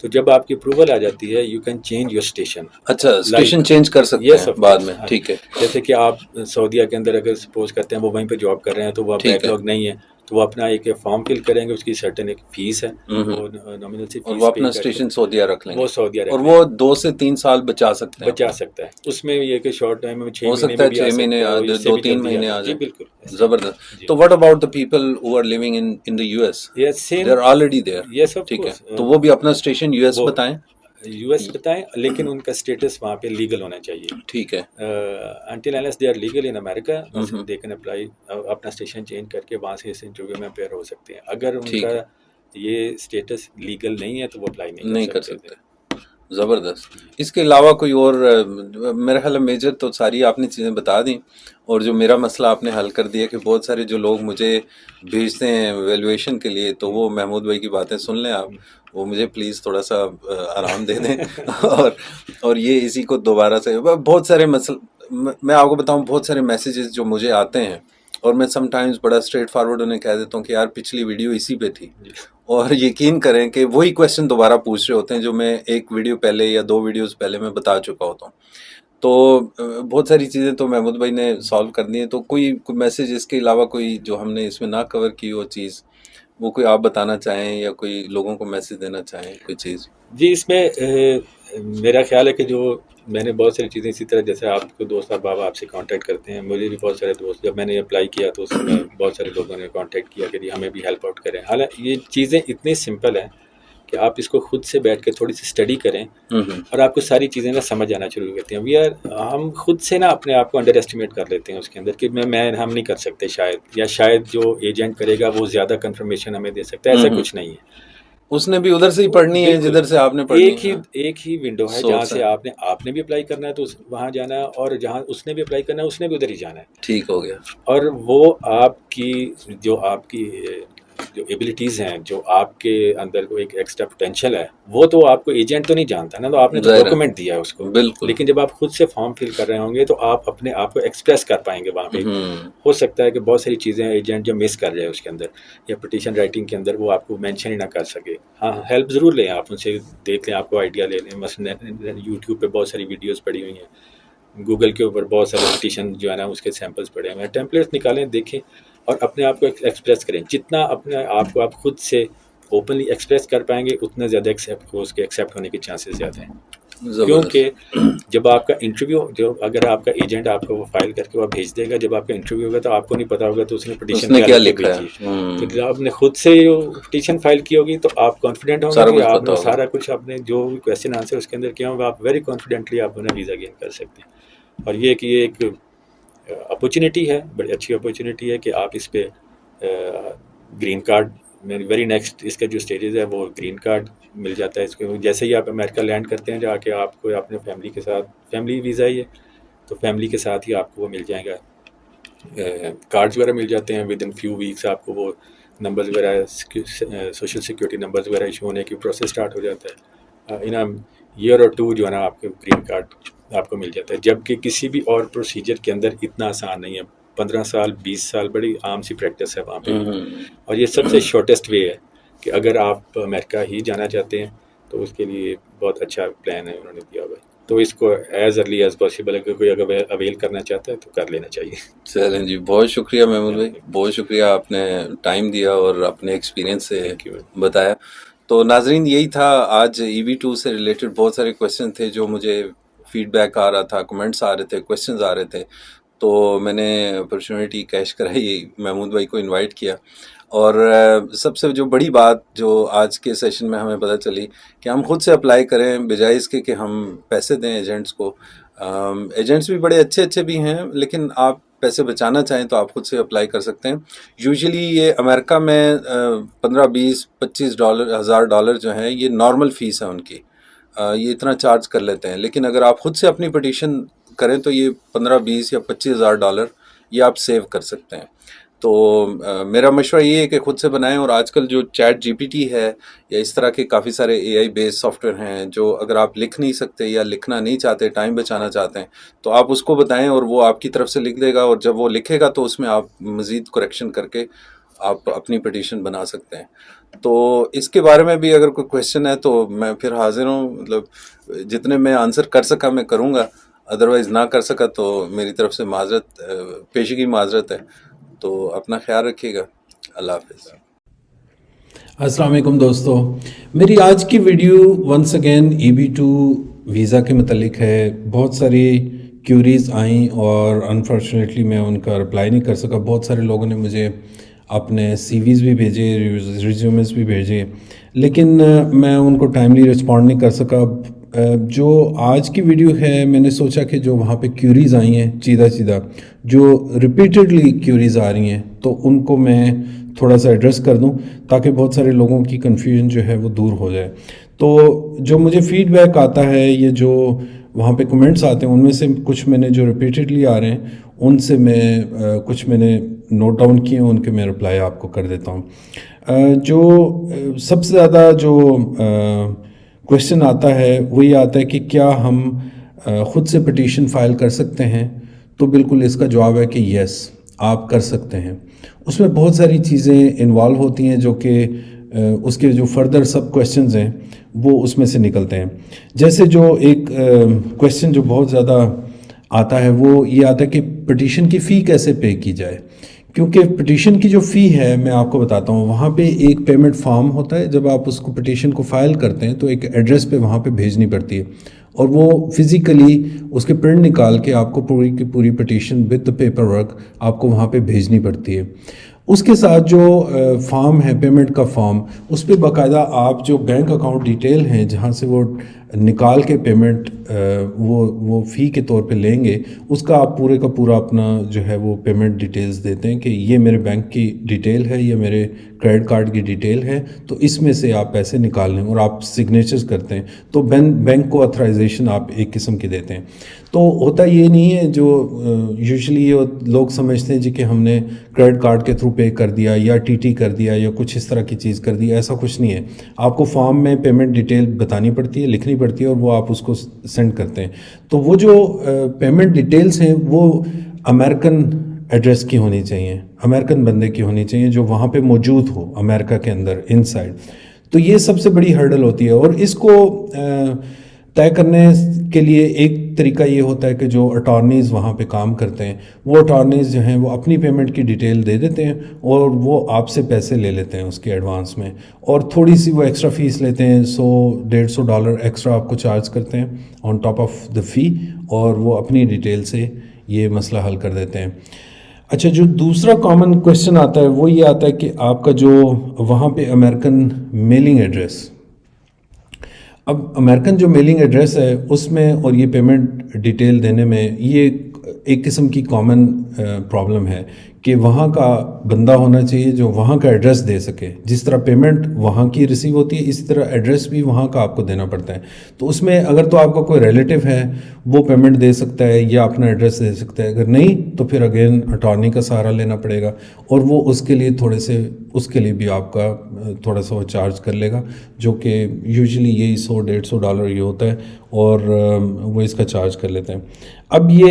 Speaker 2: تو جب آپ کی اپروول آ جاتی ہے you can change your station.
Speaker 3: اچھا، اسٹیشن چینج کر سکتے ہیں بعد میں. ٹھیک ہے.
Speaker 2: جیسے کہ آپ سعودیہ کے اندر اگر سپوز کرتے ہیں وہ وہیں پہ جاب کر رہے ہیں تو وہ بیک لاگ نہیں ہے، تو وہ اپنا ایک فارم فل کریں گے، اس کی سرٹن ایک فیس ہے، وہ نامنل سی فیس،
Speaker 3: اور وہ اپنا اسٹیشن سعودیہ رکھ لیں گے،
Speaker 2: وہ سعودیہ رکھ
Speaker 3: اور وہ 2 سے 3 سال بچا سکتے ہیں.
Speaker 2: بچا سکتا ہے. اس میں یہ کہ شارٹ ٹائم میں 6
Speaker 3: ہو سکتا ہے 6 مہینے 2-3 مہینے آ
Speaker 2: جائے.
Speaker 3: جائے.
Speaker 2: بالکل
Speaker 3: زبردست. تو what about the people who are living in the U S?
Speaker 2: They
Speaker 3: are already there. ٹھیک ہے، تو وہ بھی اپنا اسٹیشن یو ایس بتائیں.
Speaker 2: یو ایس بتائیں، لیکن ان کا اسٹیٹس وہاں پہ لیگل ہونا چاہیے.
Speaker 3: ٹھیک ہے.
Speaker 2: Until unless they are legal in America they can apply, اپنا اسٹیشن چینج کر کے وہاں سے اس انٹرویو میں اپیئر ہو سکتے ہیں. اگر ان کا یہ اسٹیٹس لیگل نہیں ہے تو وہ اپلائی نہیں کر سکتے.
Speaker 3: زبردست. اس کے علاوہ کوئی اور میرا خیال ہے میجر تو ساری آپ نے چیزیں بتا دیں، اور جو میرا مسئلہ آپ نے حل کر دیا کہ بہت سارے جو لوگ مجھے بھیجتے ہیں ویلیویشن کے لیے، تو وہ محمود بھائی کی باتیں سن لیں آپ، وہ مجھے پلیز تھوڑا سا آرام دے دیں. اور یہ اسی کو دوبارہ سے بہت سارے میں آپ کو بتاؤں بہت سارے میسیجز جو مجھے آتے ہیں، اور میں سم ٹائمز بڑا اسٹریٹ فارورڈ انہیں کہہ دیتا ہوں کہ یار پچھلی ویڈیو اسی پہ تھی، اور یقین کریں کہ وہی کویشچن دوبارہ پوچھ رہے ہوتے ہیں جو میں ایک ویڈیو پہلے یا 2 ویڈیوز پہلے میں بتا چکا ہوتا ہوں. تو بہت ساری چیزیں تو محمود بھائی نے سالو کر دی ہیں. تو کوئی میسیج اس کے علاوہ کوئی جو ہم نے اس میں نہ کور کی وہ چیز، وہ کوئی آپ بتانا چاہیں یا کوئی لوگوں کو میسیج دینا چاہیں کوئی چیز؟
Speaker 2: جی، اس میں میرا خیال ہے کہ جو میں نے بہت ساری چیزیں اسی طرح جیسے آپ کو دوست احباب آپ سے کانٹیکٹ کرتے ہیں، مجھے بھی بہت سارے دوست، جب میں نے اپلائی کیا تو اس میں بہت سارے لوگوں نے کانٹیکٹ کیا کہ ہمیں بھی ہیلپ آؤٹ کریں. حالانکہ یہ چیزیں اتنی سمپل ہیں کہ آپ اس کو خود سے بیٹھ کے تھوڑی سی اسٹڈی کریں اور آپ کو ساری چیزیں نا سمجھ آنا شروع کرتی ہیں. ہم خود سے نا اپنے آپ کو انڈر ایسٹیمیٹ کر لیتے ہیں اس کے اندر کہ ہم نہیں کر سکتے شاید، یا شاید جو ایجنٹ کرے گا وہ زیادہ کنفرمیشن ہمیں دے سکتا ہے. ایسا کچھ نہیں ہے،
Speaker 3: اس نے بھی ادھر سے ہی پڑھنی ہے جدھر سے آپ نے پڑھنی ہے.
Speaker 2: ایک ہی ونڈو ہے جہاں سے آپ نے بھی اپلائی کرنا ہے تو وہاں جانا ہے، اور جہاں اس نے بھی اپلائی کرنا ہے اس نے بھی ادھر ہی جانا ہے.
Speaker 3: ٹھیک ہو گیا.
Speaker 2: اور وہ آپ کی جو ایبلٹیز ہیں، جو آپ کے اندر کو ایک ایکسٹرا پوٹینشیل ہے، وہ تو آپ کو ایجنٹ تو نہیں جانتا نا، تو آپ نے تو ڈاکومنٹ دیا ہے اس کو.
Speaker 3: بالکل.
Speaker 2: لیکن جب آپ خود سے فارم فل کر رہے ہوں گے تو آپ اپنے آپ کو ایکسپریس کر پائیں گے وہاں پہ. ہو سکتا ہے کہ بہت ساری چیزیں ایجنٹ جو مس کر جائے اس کے اندر، یا پٹیشن رائٹنگ کے اندر وہ آپ کو مینشن ہی نہ کر سکے. ہاں، ہیلپ ضرور لیں، آپ ان سے دیکھ لیں، آپ کو آئیڈیا لے لیں. مثلا یوٹیوب پہ بہت ساری ویڈیوز پڑی ہوئی ہیں، گوگل کے اوپر بہت سارے پٹیشن جو ہے نا اس کے سیمپلس پڑے ہوئے ہیں. ٹیمپلیٹس نکالیں، دیکھیں اور اپنے آپ کو ایکسپریس کریں. جتنا اپنے آپ کو آپ خود سے اوپنلی ایکسپریس کر پائیں گے اتنا زیادہ اس کے ایکسیپٹ ہونے کے چانسز زیادہ ہیں. کیونکہ جب آپ کا انٹرویو اگر آپ کا ایجنٹ آپ کو وہ فائل کر کے وہ بھیج دے گا، جب آپ کا انٹرویو ہوگا تو آپ کو نہیں پتا ہوگا تو اس نے پٹیشن کیا لکھا ہے. تو جب آپ نے خود سے پٹیشن فائل کی ہوگی تو آپ کانفیڈنٹ ہوں گے کہ آپ نے سارا کچھ اپنے جو بھی کویشچن آنسر اس کے اندر کیا ہوگا، آپ ویری کانفیڈنٹلی آپ انہیں ویزا گین کر سکتے ہیں. اور یہ کہ یہ ایک اپرچونیٹی ہے، بڑی اچھی اپرچونیٹی ہے کہ آپ اس پہ گرین کارڈ ویری نیکسٹ اس کا جو اسٹیجز ہے وہ گرین کارڈ مل جاتا ہے اس کو. جیسے ہی آپ امریکہ لینڈ کرتے ہیں جا کے آپ کو اپنے فیملی کے ساتھ، فیملی ویزا ہی ہے تو فیملی کے ساتھ ہی آپ کو وہ مل جائے گا، کارڈز وغیرہ مل جاتے ہیں. ود ان فیو ویکس آپ کو وہ نمبرز وغیرہ سوشل سیکورٹی نمبرز وغیرہ ایشو ہونے کی پروسیس اسٹارٹ ہو جاتا ہے. ان ایئر اور 2 جو ہے نا آپ کو گرین کارڈ آپ کو مل جاتا ہے. جبکہ کسی بھی اور پروسیجر کے اندر اتنا آسان نہیں ہے. 15 سال 20 سال بڑی عام سی پریکٹس ہے وہاں پہ. اور یہ سب سے شارٹیسٹ وے ہے کہ اگر آپ امریکہ ہی جانا چاہتے ہیں تو اس کے لیے بہت اچھا پلان ہے انہوں نے دیا ہوا ہے. تو اس کو ایز ارلی ایز پاسبل اگر کوئی اویل کرنا چاہتا ہے تو کر لینا چاہیے.
Speaker 3: چلیں جی، بہت شکریہ محمود بھائی، بہت شکریہ، آپ نے ٹائم دیا اور اپنے ایکسپیرینس سے بتایا. تو ناظرین، یہی تھا آج EB2 سے ریلیٹڈ. بہت سارے کویشچن تھے جو مجھے فیڈ بیک آ رہا تھا، کمنٹس آ رہے تھے، کویشچنز آ رہے تھے، تو میں نے اپرچونیٹی کیش کرائی، محمود بھائی کو انوائٹ کیا. اور سب سے جو بڑی بات جو آج کے سیشن میں ہمیں پتہ چلی کہ ہم خود سے اپلائی کریں بجائے اس کے کہ ہم پیسے دیں ایجنٹس کو. ایجنٹس بھی بڑے اچھے بھی ہیں، لیکن آپ پیسے بچانا چاہیں تو آپ خود سے اپلائی کر سکتے ہیں. یوزلی یہ امریکہ میں 15 20 25 ہزار ڈالر جو ہیں یہ نارمل فیس ہے ان کی، یہ اتنا چارج کر لیتے ہیں. لیکن اگر آپ خود سے اپنی پٹیشن کریں تو یہ 15 20 یا 25 ہزار ڈالر یہ آپ سیو کر سکتے ہیں. تو میرا مشورہ یہ ہے کہ خود سے بنائیں. اور آج کل جو چیٹ GPT ہے یا اس طرح کے کافی سارے AI بیس سافٹ ویئر ہیں جو اگر آپ لکھ نہیں سکتے یا لکھنا نہیں چاہتے، ٹائم بچانا چاہتے ہیں، تو آپ اس کو بتائیں اور وہ آپ کی طرف سے لکھ دے گا. اور جب وہ لکھے گا تو اس میں آپ مزید کریکشن کر کے آپ اپنی پٹیشن بنا سکتے ہیں. تو اس کے بارے میں بھی اگر کوئی کویشچن ہے تو میں پھر حاضر ہوں. مطلب جتنے میں آنسر کر سکا میں کروں گا، ادروائز نہ کر سکا تو میری طرف سے معذرت، پیشگی معذرت ہے. تو اپنا خیال رکھیے گا. اللہ حافظ.
Speaker 1: السلام علیکم دوستو، میری آج کی video once again EB2 visa کے متعلق ہے. بہت ساری کیوریز آئیں اور انفارچونیٹلی میں ان کا رپلائی نہیں کر سکا. بہت سارے لوگوں نے مجھے اپنے CVs بھی بھیجے، ریزیومز بھی بھیجے، لیکن میں ان کو ٹائملی رسپونڈ نہیں کر سکا. جو آج کی ویڈیو ہے میں نے سوچا کہ جو وہاں پہ کیوریز آئی ہیں سیدھا جو ریپیٹڈلی کیوریز آ رہی ہیں تو ان کو میں تھوڑا سا ایڈریس کر دوں تاکہ بہت سارے لوگوں کی کنفیوژن جو ہے وہ دور ہو جائے. تو جو مجھے فیڈ بیک آتا ہے، یہ جو وہاں پہ کمنٹس آتے ہیں، ان میں سے کچھ میں نے جو ریپیٹڈلی آ رہے ہیں ان سے میں کچھ میں نے نوٹ ڈاؤن کیے ہیں، ان کے میں رپلائی آپ کو کر دیتا ہوں. جو سب سے زیادہ جو کویشچن آتا ہے وہ یہ آتا ہے کہ کیا ہم خود سے پٹیشن فائل کر سکتے ہیں؟ تو بالکل اس کا جواب ہے کہ یس، آپ کر سکتے ہیں. اس میں بہت ساری چیزیں انوالو ہوتی ہیں جو کہ اس کے جو فردر سب کویشچنز ہیں وہ اس میں سے نکلتے ہیں. جیسے جو ایک کویشچن جو بہت زیادہ آتا ہے وہ یہ آتا ہے کہ پٹیشن کی فی کیسے پے کی جائے. کیونکہ پٹیشن کی جو فی ہے میں آپ کو بتاتا ہوں، وہاں پہ ایک پیمنٹ فارم ہوتا ہے. جب آپ اس کو پٹیشن کو فائل کرتے ہیں تو ایک ایڈریس پہ وہاں پہ بھیجنی پڑتی ہے اور وہ فزیکلی اس کے پرنٹ نکال کے آپ کو پوری کی پوری پٹیشن وتھ پیپر ورک آپ کو وہاں پہ بھیجنی پڑتی ہے. اس کے ساتھ جو فارم ہے، پیمنٹ کا فارم، اس پہ باقاعدہ آپ جو بینک اکاؤنٹ ڈیٹیل ہیں جہاں سے وہ نکال کے پیمنٹ وہ فی کے طور پہ لیں گے، اس کا آپ پورے کا پورا اپنا جو ہے وہ پیمنٹ ڈیٹیلز دیتے ہیں کہ یہ میرے بینک کی ڈیٹیل ہے، یہ میرے کریڈٹ کارڈ کی ڈیٹیل ہے، تو اس میں سے آپ پیسے نکال لیں اور آپ سگنیچرز کرتے ہیں تو بینک کو اتھرائزیشن آپ ایک قسم کی دیتے ہیں. تو ہوتا یہ نہیں ہے جو یوزلی لوگ سمجھتے ہیں جی کہ ہم نے کریڈٹ کارڈ کے تھرو پے کر دیا یا TT کر دیا یا کچھ اس طرح کی چیز کر دی. ایسا کچھ نہیں ہے. آپ کو فارم میں پیمنٹ ڈیٹیل بتانی پڑتی ہے، لکھنی پڑتی ہے اور وہ آپ اس کو سینڈ کرتے ہیں. تو وہ جو پیمنٹ ڈیٹیلز ہیں وہ امریکن ایڈریس کی ہونی چاہیے، امریکن بندے کی ہونی چاہیے جو وہاں پہ موجود ہو امریکہ کے اندر ان سائڈ. تو یہ سب سے بڑی ہرڈل ہوتی ہے. اور اس کو طے کرنے کے لیے ایک طریقہ یہ ہوتا ہے کہ جو اٹارنیز وہاں پہ کام کرتے ہیں وہ اٹارنیز جو ہیں وہ اپنی پیمنٹ کی ڈیٹیل دے دیتے ہیں اور وہ آپ سے پیسے لے لیتے ہیں اس کے ایڈوانس میں, اور تھوڑی سی وہ ایکسٹرا فیس لیتے ہیں, $100-150 ایکسٹرا آپ کو چارج کرتے ہیں آن ٹاپ آف دا فی, اور وہ اپنی ڈیٹیل سے یہ مسئلہ حل کر دیتے ہیں. اچھا, جو دوسرا کامن کویشچن آتا ہے وہ یہ آتا ہے کہ آپ کا جو وہاں پہ امریکن میلنگ ایڈریس, اب امریکن جو میلنگ ایڈریس ہے اس میں اور یہ پیمنٹ ڈیٹیل دینے میں یہ ایک قسم کی کامن پرابلم ہے کہ وہاں کا بندہ ہونا چاہیے جو وہاں کا ایڈریس دے سکے. جس طرح پیمنٹ وہاں کی ریسیو ہوتی ہے اسی طرح ایڈریس بھی وہاں کا آپ کو دینا پڑتا ہے. تو اس میں اگر تو آپ کا کوئی ریلیٹیو ہے وہ پیمنٹ دے سکتا ہے یا اپنا ایڈریس دے سکتا ہے, اگر نہیں تو پھر اگین اٹارنی کا سہارا لینا پڑے گا, اور وہ اس کے لیے اس کے لیے بھی آپ کا تھوڑا سا وہ چارج کر لے گا, جو کہ یوزلی یہی $100-150 یہ ہوتا ہے, اور وہ اس کا چارج کر لیتے ہیں. اب یہ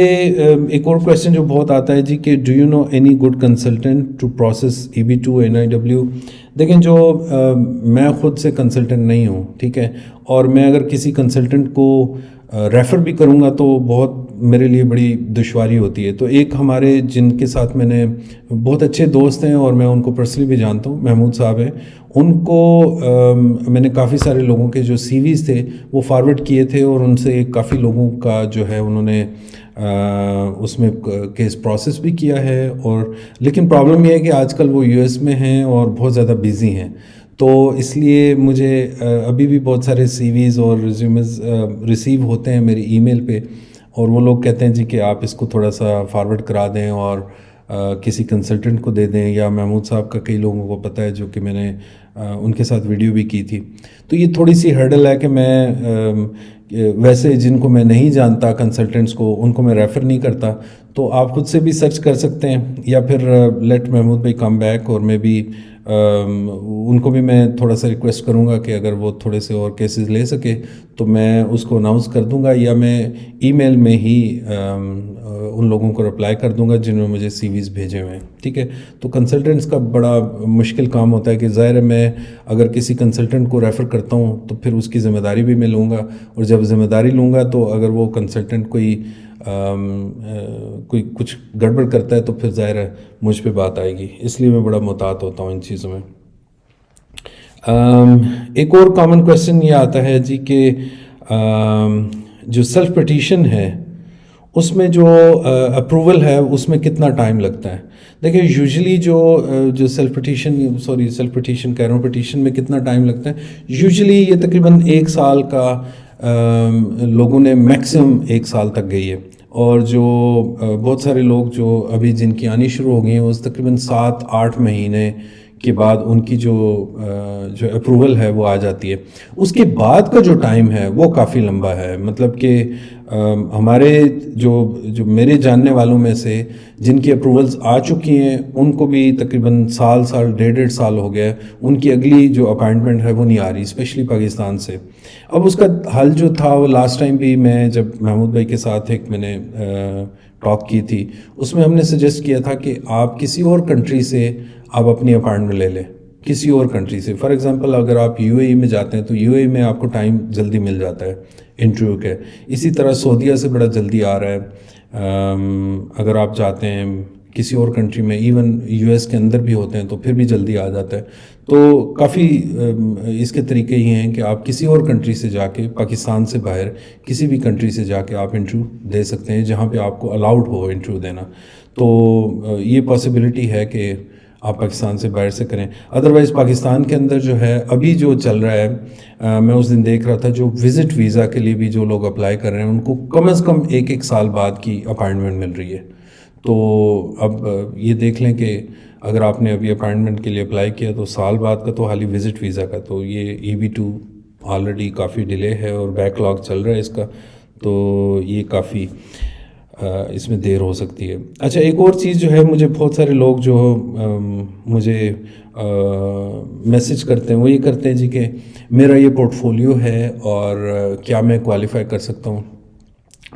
Speaker 1: ایک اور کویشچن جو بہت آتا ہے جی کہ do you know any good consultant to process EB-2 NIW. دیکھیں, جو میں خود سے کنسلٹنٹ نہیں ہوں, ٹھیک ہے, اور میں اگر کسی کنسلٹنٹ کو ریفر بھی کروں گا تو بہت میرے لیے بڑی دشواری ہوتی ہے. تو ایک ہمارے جن کے ساتھ میں نے بہت اچھے دوست ہیں اور میں ان کو پرسنلی بھی جانتا ہوں, محمود صاحب ہیں, ان کو میں نے کافی سارے لوگوں کے جو CVs تھے وہ فارورڈ کیے تھے, اور ان سے کافی لوگوں کا جو ہے انہوں نے اس میں کیس پروسیس بھی کیا ہے. اور لیکن پرابلم یہ ہے کہ آج کل وہ US میں ہیں اور بہت زیادہ بیزی ہیں, تو اس لیے مجھے ابھی بھی بہت سارے CVs اور ریزیومز ریسیو ہوتے ہیں میری ای میل پہ, اور وہ لوگ کہتے ہیں جی کہ آپ اس کو تھوڑا سا فارورڈ کرا دیں اور کسی کنسلٹنٹ کو دے دیں, یا محمود صاحب کا کئی لوگوں کو پتہ ہے جو کہ میں نے ان کے ساتھ ویڈیو بھی کی تھی. تو یہ تھوڑی سی ہرڈل ہے کہ میں ویسے جن کو میں نہیں جانتا کنسلٹنٹس کو, ان کو میں ریفر نہیں کرتا. تو آپ خود سے بھی سرچ کر سکتے ہیں, یا پھر لیٹ محمود بھائی کم بیک, اور میں بھی ان کو بھی میں تھوڑا سا ریکویسٹ کروں گا کہ اگر وہ تھوڑے سے اور کیسز لے سکے تو میں اس کو اناؤنس کر دوں گا, یا میں ای میل میں ہی ان لوگوں کو رپلائی کر دوں گا جنہوں نے مجھے CVs بھیجے ہوئے ہیں, ٹھیک ہے. تو کنسلٹنٹس کا بڑا مشکل کام ہوتا ہے کہ ظاہر ہے میں اگر کسی کنسلٹنٹ کو ریفر کرتا ہوں تو پھر اس کی ذمہ داری بھی میں لوں گا, اور جب ذمہ داری لوں گا تو اگر وہ کنسلٹنٹ کوئی کچھ گڑبڑ کرتا ہے تو پھر ظاہر ہے مجھ پہ بات آئے گی, اس لیے میں بڑا محتاط ہوتا ہوں ان چیزوں میں. ایک اور کامن کویشچن یہ آتا ہے جی کہ جو سیلف پٹیشن ہے اس میں جو اپروول ہے اس میں کتنا ٹائم لگتا ہے. دیکھیں, یوزلی جو سیلف پٹیشن کہہ رہا ہوں, پٹیشن میں کتنا ٹائم لگتا ہے, یوزلی یہ تقریباً 1 سال کا لوگوں نے میکسیمم 1 سال تک گئی ہے, اور جو بہت سارے لوگ جو ابھی جن کی آنی شروع ہو گئی ہیں وہ تقریباً 7-8 مہینے کے بعد ان کی جو اپروول ہے وہ آ جاتی ہے. اس کے بعد کا جو ٹائم ہے وہ کافی لمبا ہے, مطلب کہ ہمارے جو میرے جاننے والوں میں سے جن کی اپروولز آ چکی ہیں ان کو بھی تقریباً 1.5 سال ہو گیا ہے, ان کی اگلی جو اپائنٹمنٹ ہے وہ نہیں آ رہی, اسپیشلی پاکستان سے. اب اس کا حل جو تھا وہ لاسٹ ٹائم بھی میں جب محمود بھائی کے ساتھ ایک میں نے ٹاک کی تھی, اس میں ہم نے سجیسٹ کیا تھا کہ آپ کسی اور کنٹری سے آپ اپنی اپائنٹمنٹ لے لیں, کسی اور کنٹری سے. فار ایگزامپل اگر آپ UAE میں جاتے ہیں تو UAE میں آپ کو ٹائم جلدی مل جاتا ہے انٹرویو کے. اسی طرح سعودیہ سے بڑا جلدی آ رہا ہے. اگر آپ جاتے ہیں کسی اور کنٹری میں, ایون US کے اندر بھی ہوتے ہیں تو پھر بھی جلدی آ جاتا ہے. تو کافی اس کے طریقے یہ ہیں کہ آپ کسی اور کنٹری سے جا کے, پاکستان سے باہر کسی بھی کنٹری سے جا کے آپ انٹرویو دے سکتے ہیں جہاں پہ آپ کو الاؤڈ ہو انٹرویو دینا. تو یہ پاسبلٹی ہے کہ آپ پاکستان سے باہر سے کریں. ادروائز پاکستان کے اندر جو ہے ابھی جو چل رہا ہے, میں اس دن دیکھ رہا تھا جو وزٹ ویزا کے لیے بھی جو لوگ اپلائی کر رہے ہیں ان کو کم از کم 1 سال بعد کی اپائنٹمنٹ مل رہی ہے. تو اب یہ دیکھ لیں کہ اگر آپ نے ابھی اپائنٹمنٹ کے لیے اپلائی کیا تو سال بعد کا تو حالی وزٹ ویزا کا, تو یہ EB-2 آلریڈی کافی ڈیلے ہے اور بیک لاگ چل رہا ہے اس کا, تو یہ کافی اس میں دیر ہو سکتی ہے. اچھا, ایک اور چیز جو ہے, مجھے بہت سارے لوگ جو مجھے میسج کرتے ہیں وہ یہ کرتے ہیں جی کہ میرا یہ پورٹ فولیو ہے اور کیا میں کوالیفائی کر سکتا ہوں.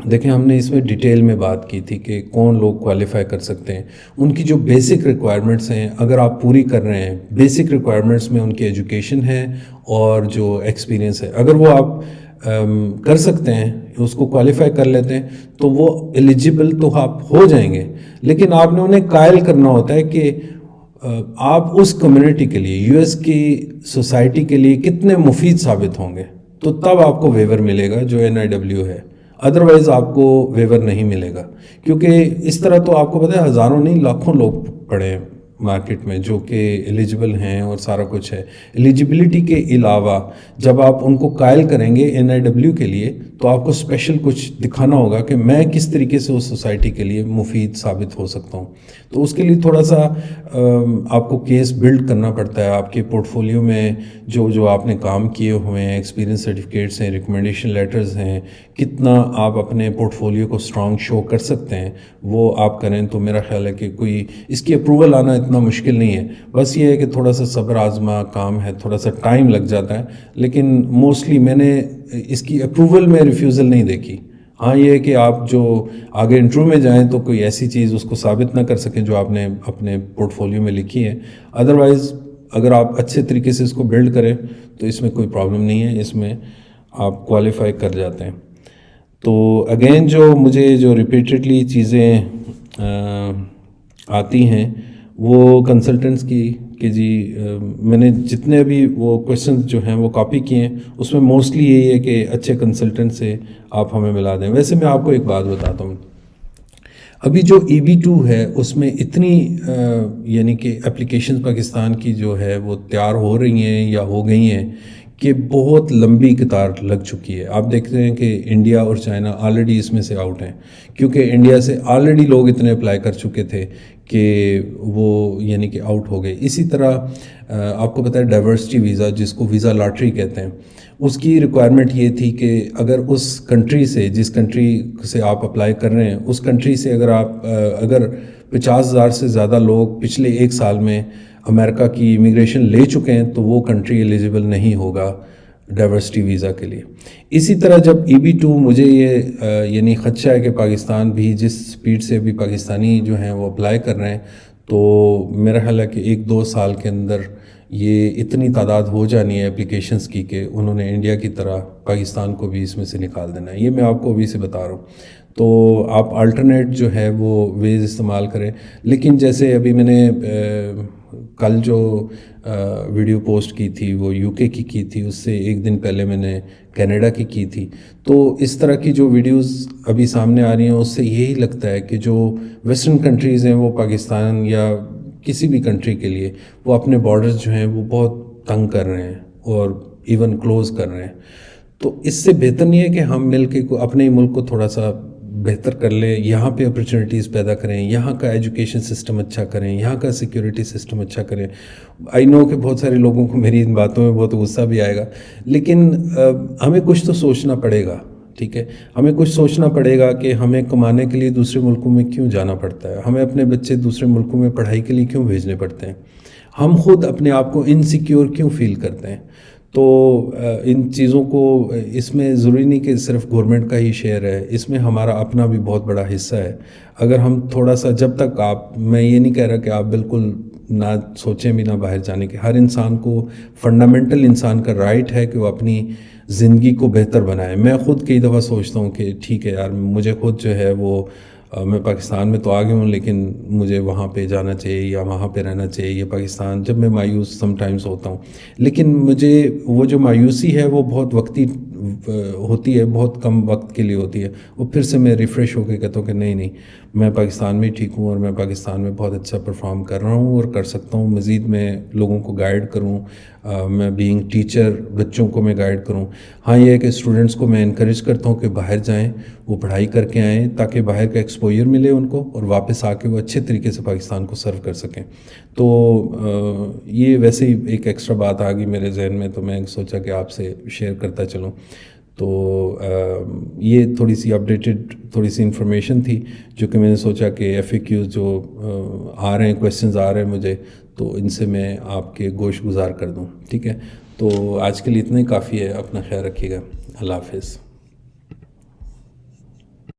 Speaker 1: دیکھیں ہم نے اس میں ڈیٹیل میں بات کی تھی کہ کون لوگ کوالیفائی کر سکتے ہیں. ان کی جو بیسک ریکوائرمنٹس ہیں اگر آپ پوری کر رہے ہیں، بیسک ریکوائرمنٹس میں ان کی ایجوکیشن ہے اور جو ایکسپیرینس ہے، اگر وہ آپ کر سکتے ہیں، اس کو کوالیفائی کر لیتے ہیں تو وہ ایلیجیبل تو آپ ہو جائیں گے. لیکن آپ نے انہیں قائل کرنا ہوتا ہے کہ آپ اس کمیونٹی کے لیے، یو ایس کی سوسائٹی کے لیے کتنے مفید ثابت ہوں گے، تو تب آپ کو ویور ملے گا جو NIW ہے. ادروائز آپ کو ویور نہیں ملے گا، کیونکہ اس طرح تو آپ کو پتہ ہے ہزاروں نہیں لاکھوں لوگ پڑے ہیں مارکیٹ میں جو کہ ایلیجیبل ہیں اور سارا کچھ ہے. ایلیجیبلٹی کے علاوہ جب آپ ان کو قائل کریں گے NIW کے لیے تو آپ کو اسپیشل کچھ دکھانا ہوگا کہ میں کس طریقے سے اس سوسائٹی کے لیے مفید ثابت ہو سکتا ہوں. تو اس کے لیے تھوڑا سا آپ کو کیس بلڈ کرنا پڑتا ہے. آپ کے پورٹ فولیو میں جو آپ نے کام کیے ہوئے ہیں، ایکسپیرینس سرٹیفکیٹس ہیں، ریکمنڈیشن لیٹرز ہیں، کتنا آپ اپنے پورٹ فولیو کو اسٹرانگ شو کر سکتے ہیں وہ آپ کریں. تو میرا خیال ہے کہ کوئی اس کی اپروول آنا اتنا مشکل نہیں ہے. بس یہ ہے کہ تھوڑا سا صبر آزما کام ہے، تھوڑا سا ٹائم لگ جاتا ہے. لیکن موسٹلی میں نے اس کی اپروول میں ریفیوزل نہیں دیکھی. ہاں یہ ہے کہ آپ جو آگے انٹرویو میں جائیں تو کوئی ایسی چیز اس کو ثابت نہ کر سکیں جو آپ نے اپنے پورٹ فولیو میں لکھی ہے. ادروائز اگر آپ اچھے طریقے سے اس کو بلڈ کریں تو اس میں کوئی پرابلم نہیں ہے، اس میں آپ کوالیفائی کر جاتے ہیں. تو اگین جو مجھے جو ریپیٹڈلی چیزیں آتی ہیں وہ کنسلٹنٹس کی کہ جی میں نے جتنے بھی وہ کویشچنز جو ہیں وہ کاپی کیے ہیں، اس میں موسٹلی یہی ہے کہ اچھے کنسلٹنٹ سے آپ ہمیں ملا دیں. ویسے میں آپ کو ایک بات بتاتا ہوں، ابھی جو EB2 ہے اس میں اتنی یعنی کہ اپلیکیشنز پاکستان کی جو ہے وہ تیار ہو رہی ہیں یا ہو گئی ہیں کہ بہت لمبی قطار لگ چکی ہے. آپ دیکھتے ہیں کہ انڈیا اور چائنا آلریڈی اس میں سے آؤٹ ہیں، کیونکہ انڈیا سے آلریڈی لوگ اتنے اپلائی کر چکے تھے کہ وہ یعنی کہ آؤٹ ہو گئے. اسی طرح آپ کو پتہ ہے ڈائیورسٹی ویزا جس کو ویزا لاٹری کہتے ہیں، اس کی ریکوائرمنٹ یہ تھی کہ اگر اس کنٹری سے، جس کنٹری سے آپ اپلائی کر رہے ہیں، اس کنٹری سے اگر 50,000 سے زیادہ لوگ پچھلے 1 سال میں امریکہ کی امیگریشن لے چکے ہیں تو وہ کنٹری ایلیجیبل نہیں ہوگا ڈائیورسٹی ویزا کے لیے. اسی طرح جب EB2 مجھے یہ یعنی خدشہ ہے کہ پاکستان بھی جس سپیڈ سے بھی پاکستانی جو ہیں وہ اپلائی کر رہے ہیں، تو میرا خیال ہے کہ 1-2 سال کے اندر یہ اتنی تعداد ہو جانی ہے اپلیکیشنز کی کہ انہوں نے انڈیا کی طرح پاکستان کو بھی اس میں سے نکال دینا ہے. یہ میں آپ کو ابھی سے بتا رہا ہوں. تو آپ الٹرنیٹ جو ہے وہ ویز استعمال کریں. لیکن جیسے ابھی میں نے کل جو ویڈیو پوسٹ کی تھی وہ UK کی تھی، اس سے 1 دن پہلے میں نے کینیڈا کی تھی. تو اس طرح کی جو ویڈیوز ابھی سامنے آ رہی ہیں اس سے یہی لگتا ہے کہ جو ویسٹرن کنٹریز ہیں وہ پاکستان یا کسی بھی کنٹری کے لیے وہ اپنے بارڈرز جو ہیں وہ بہت تنگ کر رہے ہیں اور ایون کلوز کر رہے ہیں. تو اس سے بہتر نہیں ہے کہ ہم مل کے اپنے ہی ملک کو تھوڑا سا بہتر کر لیں، یہاں پہ اپرچونیٹیز پیدا کریں، یہاں کا ایجوکیشن سسٹم اچھا کریں، یہاں کا سیکیورٹی سسٹم اچھا کریں. آئی نو کہ بہت سارے لوگوں کو میری ان باتوں میں بہت غصہ بھی آئے گا، لیکن ہمیں کچھ تو سوچنا پڑے گا. ٹھیک ہے، ہمیں کچھ سوچنا پڑے گا کہ ہمیں کمانے کے لیے دوسرے ملکوں میں کیوں جانا پڑتا ہے، ہمیں اپنے بچے دوسرے ملکوں میں پڑھائی کے لیے کیوں بھیجنے پڑتے ہیں، ہم خود اپنے آپ کو انسیکیور کیوں فیل کرتے ہیں. تو ان چیزوں کو اس میں ضروری نہیں کہ صرف گورنمنٹ کا ہی شیئر ہے، اس میں ہمارا اپنا بھی بہت بڑا حصہ ہے. اگر ہم تھوڑا سا، جب تک میں یہ نہیں کہہ رہا کہ آپ بالکل نہ سوچیں بھی نہ باہر جانے کے، ہر انسان کو فنڈامنٹل انسان کا رائٹ ہے کہ وہ اپنی زندگی کو بہتر بنائے. میں خود کئی دفعہ سوچتا ہوں کہ ٹھیک ہے یار، مجھے خود جو ہے وہ میں پاکستان میں تو آ گیا ہوں لیکن مجھے وہاں پہ جانا چاہیے یا وہاں پہ رہنا چاہیے یا پاکستان. جب میں مایوس سم ٹائمز ہوتا ہوں، لیکن مجھے وہ جو مایوسی ہے وہ بہت وقتی ہوتی ہے، بہت کم وقت کے لیے ہوتی ہے. وہ پھر سے میں ریفریش ہو کے کہتا ہوں کہ نہیں میں پاکستان میں ٹھیک ہوں اور میں پاکستان میں بہت اچھا پرفارم کر رہا ہوں اور کر سکتا ہوں. مزید میں لوگوں کو گائیڈ کروں، میں بینگ ٹیچر بچوں کو میں گائیڈ کروں. ہاں یہ ہے کہ اسٹوڈنٹس کو میں انکریج کرتا ہوں کہ باہر جائیں، وہ پڑھائی کر کے آئیں تاکہ باہر کا ایکسپوجر ملے ان کو اور واپس آ کے وہ اچھے طریقے سے پاکستان کو سرو کر سکیں. تو یہ ویسے ہی ایک ایکسٹرا بات آ گئی میرے ذہن میں، تو میں سوچا کہ آپ سے شیئر کرتا چلوں. تو یہ تھوڑی سی اپڈیٹڈ تھوڑی سی انفارمیشن تھی جو کہ میں نے سوچا کہ FAQs جو آ رہے ہیں، کویسچنز آ رہے ہیں مجھے، تو ان سے میں آپ کے گوش گزار کر دوں. ٹھیک ہے، تو آج کے لیے اتنا ہی کافی ہے. اپنا خیال رکھیے گا. اللہ حافظ.